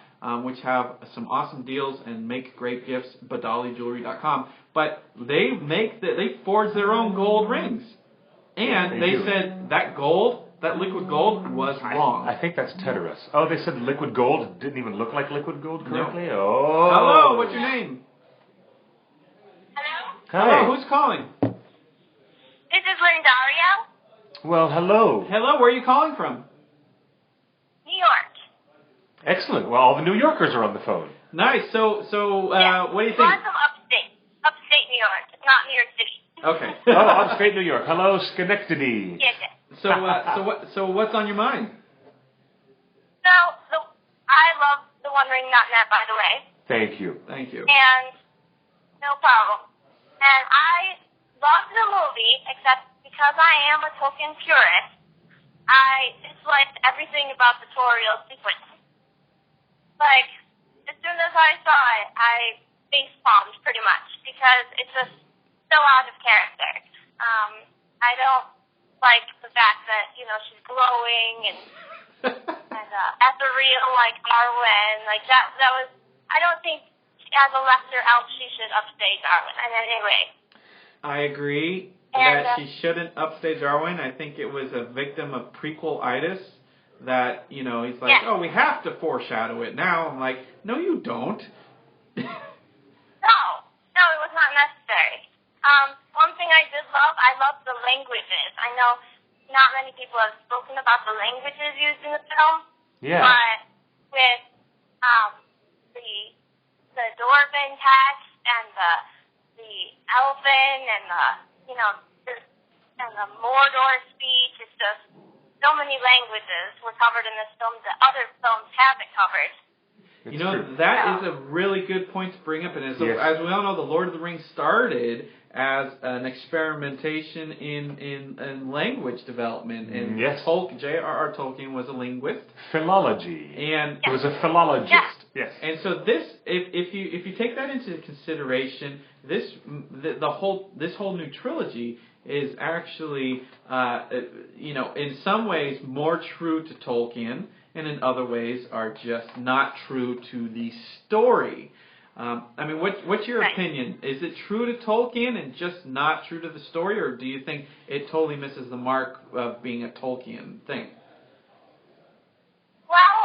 A: which have some awesome deals and make great gifts. BadaliJewelry.com. But they forge their own gold rings, and they said that liquid gold was wrong.
B: I think that's Teteros. Oh, they said liquid gold didn't even look like liquid gold correctly?
A: No.
B: Oh.
A: Hello, what's your name?
C: Hello?
B: Hi.
A: Hello, who's calling?
C: This is Lindario.
B: Well, hello.
A: Hello, where are you calling from?
C: New York.
B: Excellent. Well, all the New Yorkers are on the phone.
A: Nice. So, what do you think?
C: I'm from upstate New York, not New York City.
A: Okay.
B: Oh, upstate New York. Hello, Schenectady.
C: Yes.
A: So what's on your mind?
C: So, I love TheOneRing.net, by the way.
B: Thank you.
A: Thank you.
C: And no problem. And I loved the movie, except because I am a Tolkien purist, I disliked everything about the tutorial sequence. As soon as I saw it, I facepalmed pretty much, because it's just so out of character. I don't like the fact that, she's glowing and ethereal like Arwen. That was, I don't think as a lesser elf she should upstage Arwen. And anyway.
A: I agree that she shouldn't upstage Arwen. I think it was a victim of prequel-itis that, he's like, oh, we have to foreshadow it now. I'm like, no, you don't.
C: No, it was not necessary. One thing I did love, I loved the languages. I know not many people have spoken about the languages used in the film.
B: Yeah.
C: But with the Dwarven text and the Elven and the Mordor speech, it's just so many languages were covered in this film that other films haven't covered.
A: That is a really good point to bring up. And as we all know, The Lord of the Rings started as an experimentation in language development. And J.R.R. Tolkien was a linguist.
B: Philology.
A: And
B: he was a philologist. Yes.
A: And so this, if you take that into consideration, this whole new trilogy is actually, in some ways more true to Tolkien, and in other ways are just not true to the story. What's your opinion? Is it true to Tolkien and just not true to the story, or do you think it totally misses the mark of being a Tolkien thing?
C: Well,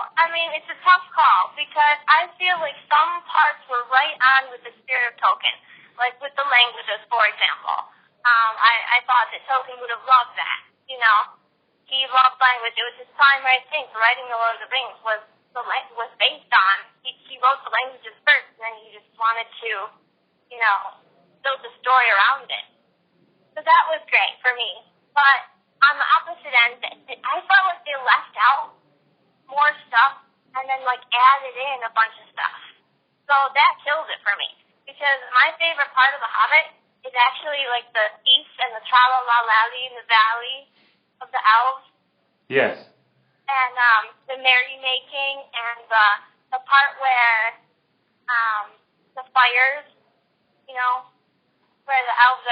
C: it's a tough call, because I feel like some parts were right on with the spirit of Tolkien, like with the languages, for example. I thought that Tolkien would have loved that, He loved language. It was his primary thing for writing The Lord of the Rings was based on. He wrote the languages first, and then he just wanted to, build the story around it. So that was great for me. But on the opposite end, I felt like they left out more stuff and then added in a bunch of stuff. So that killed it for me, because my favorite part of The Hobbit is actually the feast and the tra-la-la-lally in the valley of the elves.
B: Yes.
C: And the merrymaking and the part where the fires, where the elves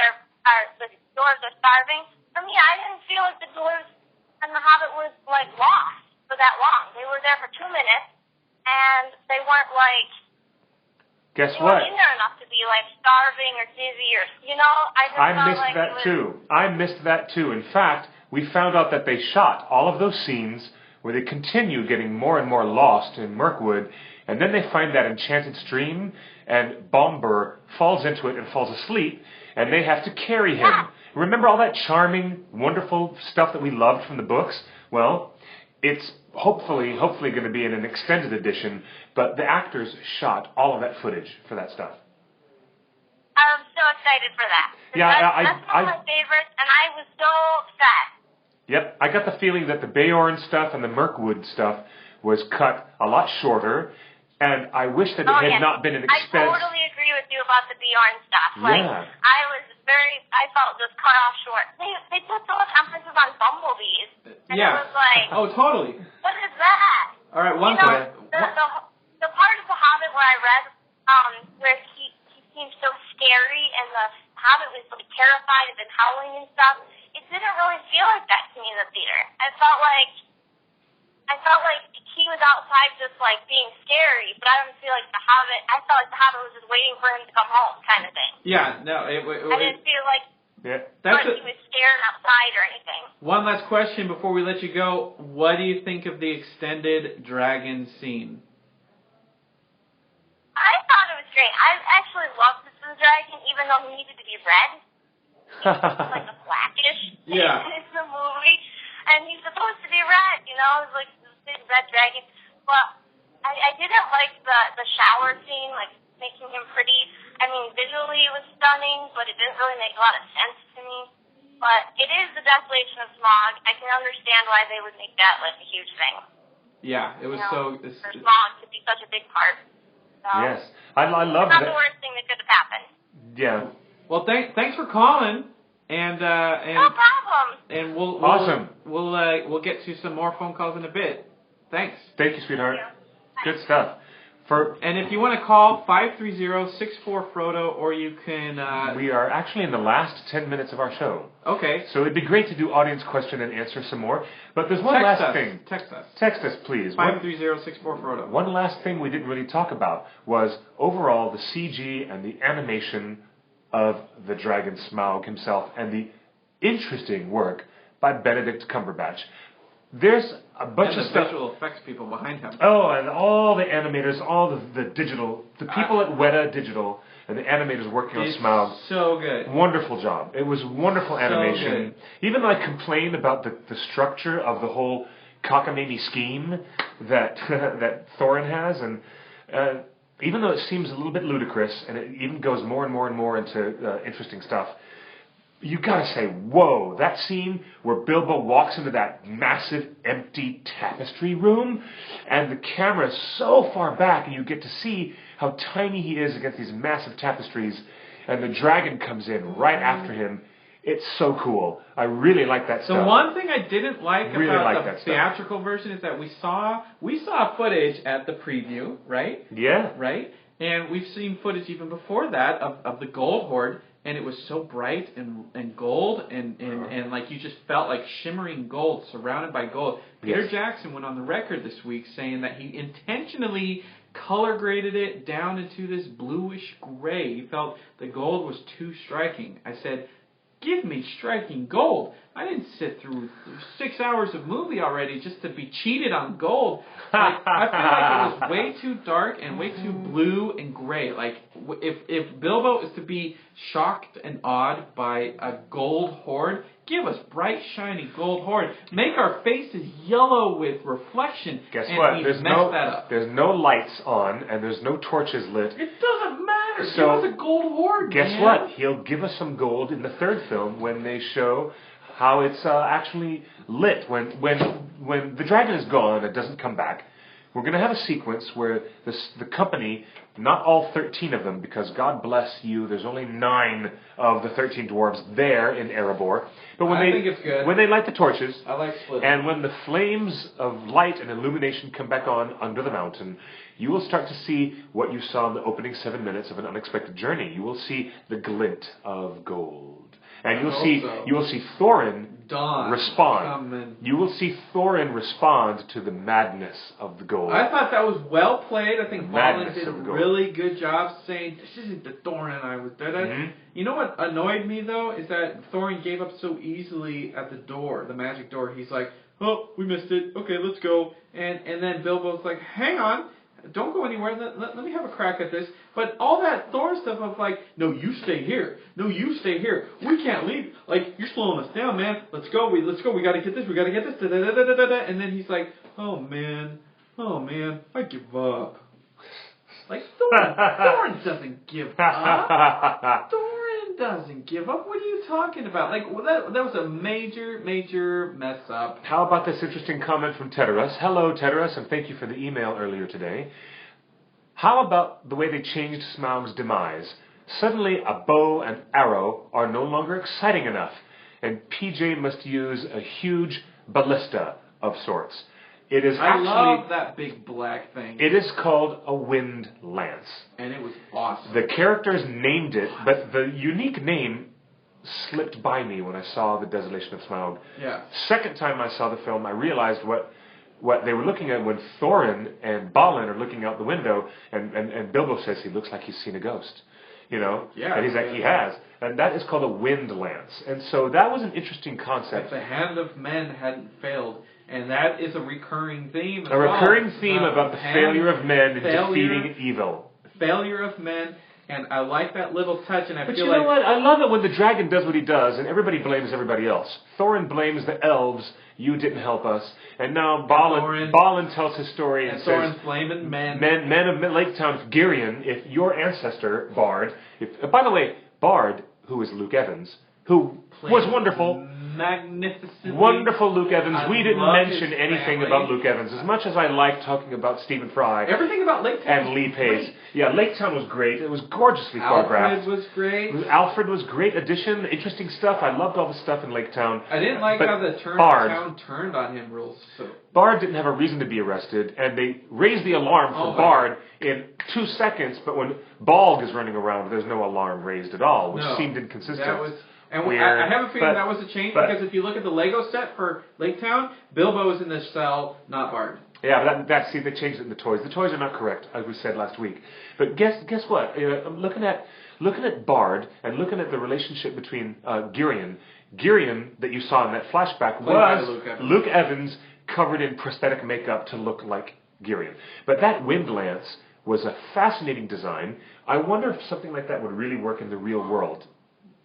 C: the dwarves are starving. For me, I didn't feel like the dwarves and the Hobbit was lost for that long. They were there for 2 minutes, and they weren't
B: Guess
C: they
B: what?
C: weren't in there enough to be starving or dizzy or
B: I missed that too. I missed that too. In fact, we found out that they shot all of those scenes where they continue getting more and more lost in Mirkwood, and then they find that enchanted stream, and Bombur falls into it and falls asleep, and they have to carry him. Remember all that charming, wonderful stuff that we loved from the books? Well, it's hopefully going to be in an extended edition, but the actors shot all of that footage for that stuff.
C: I'm so excited for that. That's one of my favorites, and I was so upset.
B: Yep, I got the feeling that the Beorn stuff and the Mirkwood stuff was cut a lot shorter, and I wish that it had not been an expense.
C: I totally agree with you about the Beorn stuff. I felt just cut off short. They put so much emphasis on bumblebees. And it was like...
A: Oh, totally.
C: What is that?
A: All right, one
C: point. The part of The Hobbit where I read, where he seemed so scary, and the Hobbit was like terrified and been howling and stuff, it didn't really feel like that to me in the theater. I felt like he was outside just like being scary, but I didn't feel like The Hobbit. I felt like The Hobbit was just waiting for him to come home, kind of thing.
A: Yeah, no,
C: I didn't feel like he was scared outside or anything.
A: One last question before we let you go. What do you think of the extended dragon scene?
C: I thought it was great. I actually loved the dragon, even though he needed to be red. He was like a blackish in the movie. And he's supposed to be red, you know, it's like this big red dragon. But I didn't like the shower scene, like making him pretty. I mean, visually it was stunning, but it didn't really make a lot of sense to me. But it is the Desolation of Smaug. I can understand why they would make that like a huge thing.
A: Yeah, it was
C: for Smaug to be such a big part. So,
B: yes, I love that.
C: It's not the worst thing that could have happened.
B: Yeah.
A: Well, thanks for calling. And
C: no problem.
A: And we'll get to some more phone calls in a bit. Thanks.
B: Thank you, sweetheart.
C: Thank you.
B: Good stuff.
A: And if you want to call 530-64-FRODO, or you can...
B: We are actually in the last 10 minutes of our show.
A: Okay.
B: So it'd be great to do audience question and answer some more. But there's one last thing.
A: Text us.
B: Text us, please.
A: 530-64-FRODO.
B: One last thing we didn't really talk about was overall the CG and the animation of the dragon Smaug himself and the interesting work by Benedict Cumberbatch. There's a bunch of stuff.
A: Visual effects people behind him.
B: Oh, and all the animators, all the digital, the people at Weta Digital and the animators working on Smaug.
A: So good.
B: Wonderful job. It was wonderful animation.
A: Good.
B: Even though I complained about the structure of the whole cockamamie scheme that that Thorin has, and even though it seems a little bit ludicrous, and it even goes more and more and more into interesting stuff, you gotta say, whoa, that scene where Bilbo walks into that massive empty tapestry room, and the camera's so far back, and you get to see how tiny he is against these massive tapestries, and the dragon comes in right after him. It's so cool. I really like that stuff.
A: The one thing I didn't like about the theatrical version is that we saw footage at the preview, right?
B: Yeah.
A: Right? And we've seen footage even before that of the Gold Horde, and it was so bright and gold, and like you just felt like shimmering gold, surrounded by gold. Peter Jackson went on the record this week saying that he intentionally color graded it down into this bluish gray. He felt the gold was too striking. I said, give me striking gold. I didn't sit through 6 hours of movie already just to be cheated on gold. Like, I feel like it was way too dark and way too blue and gray. Like, if Bilbo is to be shocked and awed by a gold horde, give us bright, shiny gold horde. Make our faces yellow with reflection.
B: Guess
A: and
B: what?
A: There's
B: no lights on, and there's no torches lit.
A: It doesn't matter.
B: So,
A: give us a gold horde.
B: Guess what? He'll give us some gold in the third film when they show how it's actually lit. When the dragon is gone, it doesn't come back. We're going to have a sequence where the company, not all 13 of them, because God bless you, there's only 9 of the 13 dwarves there in Erebor. But
A: I think it's good.
B: When they light the torches,
A: I like splitting.
B: And when the flames of light and illumination come back on under the mountain, you will start to see what you saw in the opening 7 minutes of An Unexpected Journey. You will see the glint of gold. And you will see Thorin respond. You will see Thorin respond to the madness of the gold.
A: I thought that was well played. I think Bolin did a really good job saying, this isn't the Thorin I was dead at. Mm-hmm. You know what annoyed me, though, is that Thorin gave up so easily at the door, the magic door. He's like, oh, we missed it. Okay, let's go. And then Bilbo's like, hang on. Don't go anywhere. Let me have a crack at this. But all that Thor stuff of like, no, you stay here. No, you stay here. We can't leave. Like, you're slowing us down, man. Let's go. We got to get this. We got to get this. Da-da-da-da-da-da. And then he's like, oh, man, I give up. Like, Thorin doesn't give up. Thorin doesn't give up. What are you talking about? Like, that was a major mess up.
B: How about this interesting comment from Teteros? Hello, Teteros, and thank you for the email earlier today. How about the way they changed Smaug's demise? Suddenly, a bow and arrow are no longer exciting enough, and PJ must use a huge ballista of sorts. It is
A: I love that big black thing.
B: It is called a wind lance.
A: And it was awesome.
B: The characters named it, but the unique name slipped by me when I saw the Desolation of Smaug.
A: Yeah.
B: Second time I saw the film, I realized what they were looking at when Thorin and Balin are looking out the window, and Bilbo says he looks like he's seen a ghost. You know?
A: Yeah.
B: And he's like, he has. And that is called a wind lance. And so that was an interesting concept.
A: If the hand of men hadn't failed. And that is a recurring theme.
B: A recurring theme about the failure of men in defeating evil.
A: Failure of men, and I like that little touch, and I
B: but
A: feel
B: you know what? I love it when the dragon does what he does, and everybody blames everybody else. Thorin blames the elves, you didn't help us. And now Balin tells his story and says...
A: Thorin's blaming men.
B: Men of Lake Town, Girion, if your ancestor, Bard... by the way, Bard, who is Luke Evans, who was wonderful...
A: Magnificent.
B: Wonderful Luke Evans. We didn't mention anything about Luke Evans. As much as I like talking about Stephen Fry.
A: Everything about Lake Town.
B: And Lee Pace. Yeah, Lake Town was great. It was gorgeously photographed.
A: Alfred was great.
B: Alfred was great addition. Interesting stuff. I loved all the stuff in Lake Town.
A: I didn't like how the town turned on him real so.
B: Bard didn't have a reason to be arrested, and they raised the alarm for Bard in 2 seconds, but when Balg is running around, there's no alarm raised at all, which seemed inconsistent.
A: That was... And I have a feeling that was a change because if you look at the Lego set for Lake Town, Bilbo is in the cell, not Bard.
B: Yeah, but see, they changed it in the toys. The toys are not correct, as we said last week. But guess what? I'm looking at Bard and looking at the relationship between Girion. Girion that you saw in that flashback was Luke Evans covered in prosthetic makeup to look like Girion. But that wind lance was a fascinating design. I wonder if something like that would really work in the real world.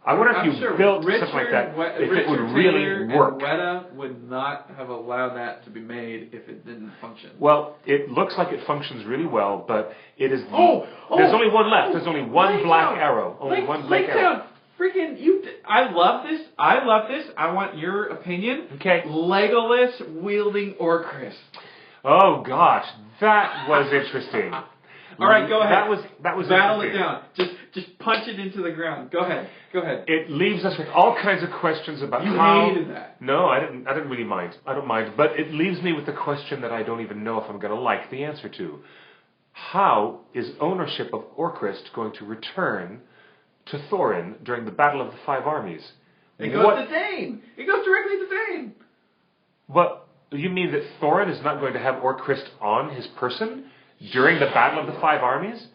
B: I wonder if you built something like that, if it would really work.
A: Weta would not have allowed that to be made if it didn't function.
B: Well, it looks like it functions really well, but it is... there's only one left. There's only one black arrow. Only one black arrow.
A: Freaking you! I love this. I want your opinion.
B: Okay.
A: Legolas wielding Orcrist.
B: Oh gosh, that was interesting.
A: All right, go ahead.
B: That was
A: battle it down. Just punch it into the ground. Go ahead.
B: It leaves us with all kinds of questions about
A: how... You hated that.
B: No, I didn't really mind. I don't mind, but it leaves me with the question that I don't even know if I'm going to like the answer to. How is ownership of Orcrist going to return to Thorin during the Battle of the Five Armies?
A: It goes to Dane. It goes directly to Dane.
B: What? You mean that Thorin is not going to have Orcrist on his person during the Battle of the Five Armies?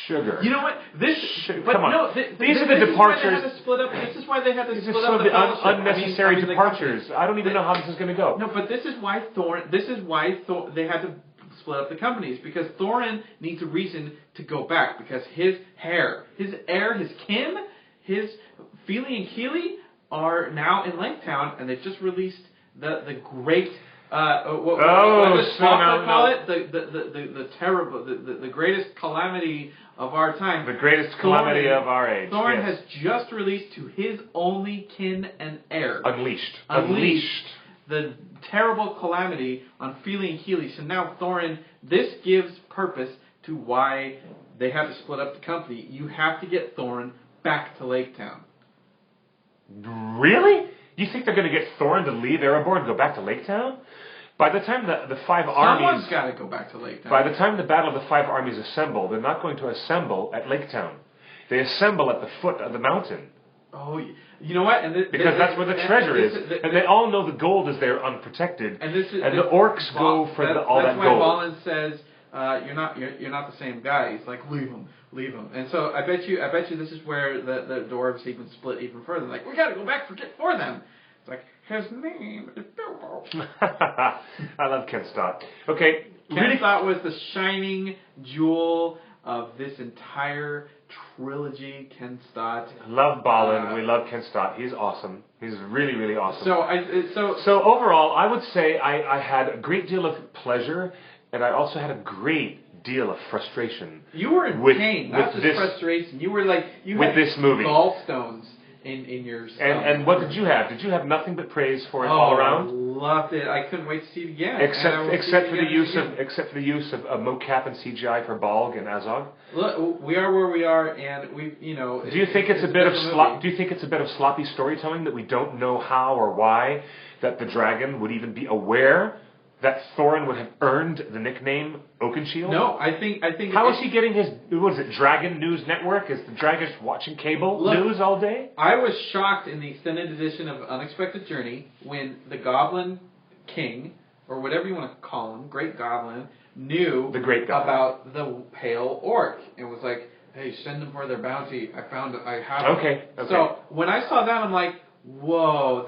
B: Sugar.
A: You know what?
B: Come on. These are the departures.
A: This is why they had to split up
B: the unnecessary departures. I don't even know how this is going to go.
A: No, but this is why they had to split up the companies, because Thorin needs a reason to go back, because his heir, his kin, his Feely and Keely are now in Lake Town, and they've just released the great... what does Spock call it? The terrible, the greatest calamity of our time.
B: The greatest calamity of our age.
A: Thorin has just released to his only kin and heir.
B: Unleashed.
A: The terrible calamity on Feely and Keely. So now Thorin, this gives purpose to why they have to split up the company. You have to get Thorin back to Lake Town.
B: Really? You think they're going to get Thorin to leave Erebor and go back to Lake Town? By the time the five armies...
A: Someone's got to go back to Lake Town.
B: By the time the Battle of the Five Armies assemble, they're not going to assemble at Lake Town. They assemble at the foot of the mountain.
A: Oh, you know what?
B: Because that's where the treasure is. And they all know the gold is there unprotected. And the orcs go for all that gold.
A: That's why Balin says, you're not the same guy. He's like, leave him. And so I bet you this is where the dwarves even split even further. Like, we got to go back for them. It's like, his name is Bilbo.
B: I love Ken Stott. Okay.
A: Ken Stott was the shining jewel of this entire trilogy. Ken Stott.
B: Love Balin. We love Ken Stott. He's awesome. He's really, really awesome.
A: So
B: overall, I would say I had a great deal of pleasure, and I also had a great deal of frustration.
A: You were in pain, not just frustration. You were like
B: with this movie.
A: Gallstones in your stomach.
B: And what did you have? Did you have nothing but praise for it all around?
A: Loved it. I couldn't wait to see it again.
B: Except for the use of mocap and CGI for Balg and Azog.
A: Look, we are where we are, and we, Do
B: you think it's a bit of sloppy storytelling that we don't know how or why that the dragon would even be aware that Thorin would have earned the nickname Oakenshield?
A: No, I think.
B: How is he getting his? What is it? Dragon News Network? Is the dragon watching cable news all day?
A: I was shocked in the extended edition of Unexpected Journey when the Goblin King, or whatever you want to call him, Great Goblin, knew about the Pale Orc and was like, "Hey, send them for their bounty. I have."
B: Okay.
A: So when I saw that, I'm like, "Whoa,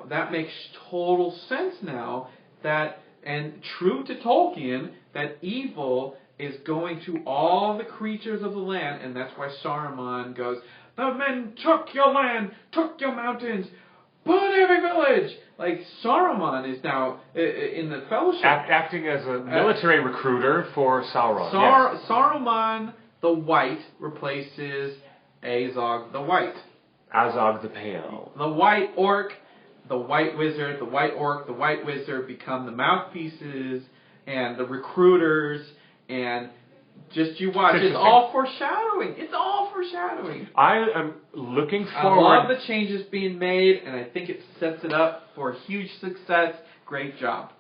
A: that makes total sense now." And true to Tolkien, that evil is going to all the creatures of the land, and that's why Saruman goes, "The men took your land, took your mountains, burn every village." Like, Saruman is now in the Fellowship.
B: Acting as a military recruiter for Sauron.
A: Saruman the White replaces Azog the White.
B: Azog the Pale.
A: The White Orc, the White Wizard, the White Orc, the White Wizard become the mouthpieces and the recruiters, and just you watch. It's all foreshadowing. It's all foreshadowing.
B: I am looking forward.
A: I love the changes being made, and I think it sets it up for huge success. Great job.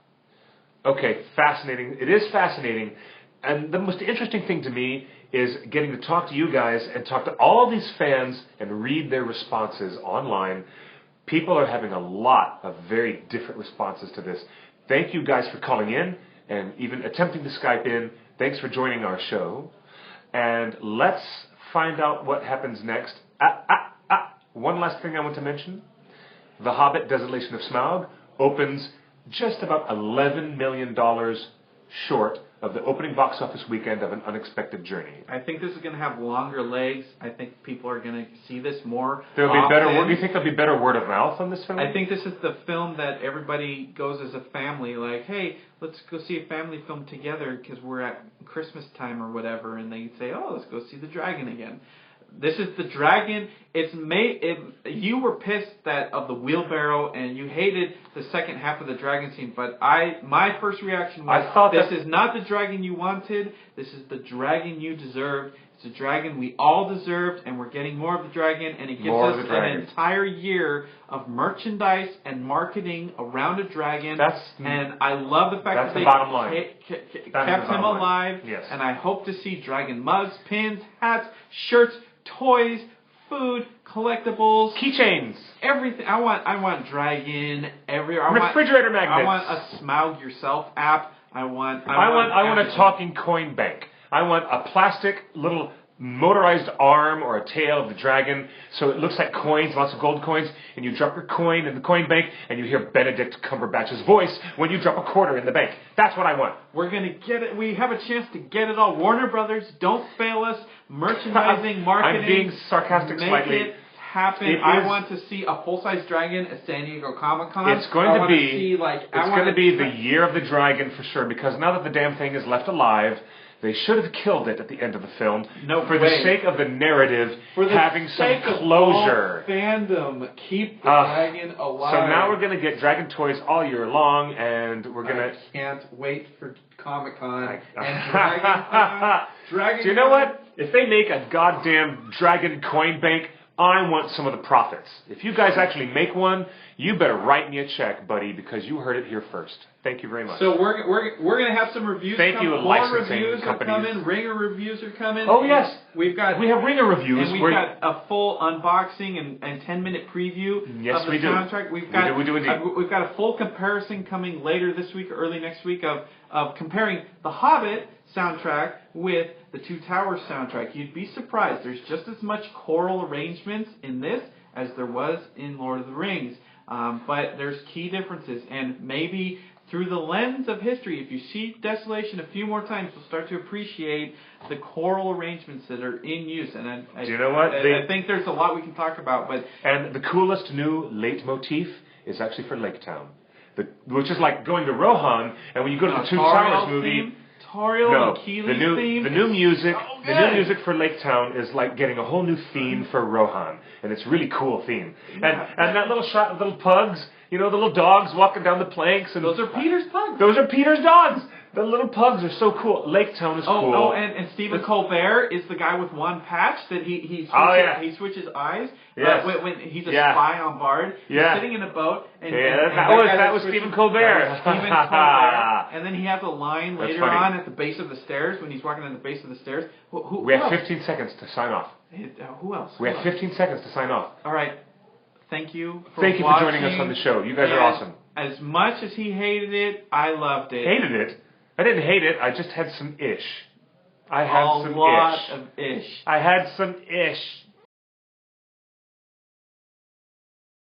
B: Okay, fascinating. It is fascinating. And the most interesting thing to me is getting to talk to you guys and talk to all these fans and read their responses online. People are having a lot of very different responses to this. Thank you guys for calling in and even attempting to Skype in. Thanks for joining our show. And let's find out what happens next. One last thing I want to mention. The Hobbit Desolation of Smaug opens just about $11 million short of the opening box office weekend of An Unexpected Journey.
A: I think this is going to have longer legs. I think people are going to see this more.
B: There'll be better. Do you think there'll be better word of mouth on this film?
A: I think this is the film that everybody goes as a family. Like, hey, let's go see a family film together because we're at Christmas time or whatever, and they say, oh, let's go see the dragon again. This is the dragon. You were pissed of the wheelbarrow, and you hated the second half of the dragon scene. But my first reaction was, this is not the dragon you wanted. This is the dragon you deserved. It's a dragon we all deserved, and we're getting more of the dragon. And it gives us an entire year of merchandise and marketing around a dragon. And I love the fact that they kept him alive.
B: Yes.
A: And I hope to see dragon mugs, pins, hats, shirts, toys, food, collectibles,
B: keychains,
A: everything. I want dragon everywhere.
B: Refrigerator magnets.
A: I want a Smaug Yourself app. I want
B: a talking coin bank. I want a plastic little motorized arm or a tail of the dragon, so it looks like coins, lots of gold coins, and you drop your coin in the coin bank, and you hear Benedict Cumberbatch's voice when you drop a quarter in the bank. That's what I want.
A: We're going to get it. We have a chance to get it all. Warner Brothers, don't fail us. Merchandising, marketing.
B: I'm being sarcastic slightly.
A: Make it happen. I want to see a full-size dragon at San Diego Comic-Con.
B: It's going to be the year of the dragon for sure, because now that the damn thing is left alive, they should have killed it at the end of the film the sake of the narrative, having some closure.
A: Fandom, keep the dragon alive.
B: So now we're going to get dragon toys all year long, and we're going to...
A: I can't wait for Comic-Con and Dragon.
B: Do you know what? If they make a goddamn dragon coin bank, I want some of the profits. If you guys actually make one, you better write me a check, buddy, because you heard it here first. Thank you very much.
A: So we're going to have some reviews.
B: Thank you, licensing
A: reviews
B: companies.
A: Are coming. Ringer reviews are coming.
B: Oh yes,
A: we have
B: Ringer reviews.
A: And we've got a full unboxing and 10-minute preview of the soundtrack.
B: We do indeed.
A: We've got a full comparison coming later this week or early next week of comparing the Hobbit soundtrack with the Two Towers soundtrack. You'd be surprised. There's just as much choral arrangements in this as there was in Lord of the Rings. but there's key differences, and maybe through the lens of history, if you see Desolation a few more times, you'll start to appreciate the choral arrangements that are in use. And
B: Do you know what?
A: I think there's a lot we can talk about.
B: And the coolest new leitmotif is actually for Lake Town, which is like going to Rohan, and when you go to the Two Towers movie...
A: and Keely's theme.
B: The new music for Lake Town is like getting a whole new theme for Rohan, and it's a really cool theme.
A: Yeah.
B: And that little shot of little pugs, the little dogs walking down the planks, and
A: those are Peter's pugs.
B: Those are Peter's dogs. The little pugs are so cool. Lake Town is cool.
A: Oh, and Stephen Colbert is the guy with one patch that he switches eyes.
B: Yes.
A: When he's a spy on Bard. He's sitting in a boat. And
B: that was Stephen Colbert.
A: Stephen Colbert. And then he has a line later on at the base of the stairs when he's walking at the base of the stairs.
B: We have 15 seconds to sign off.
A: Who else?
B: We have 15 seconds to sign off.
A: All right. Thank you for
B: joining us on the show. You guys are awesome.
A: As much as he hated it, I loved it.
B: Hated it? I didn't hate it. I just had some ish. I had some ish.
A: A lot of ish.
B: I had some ish.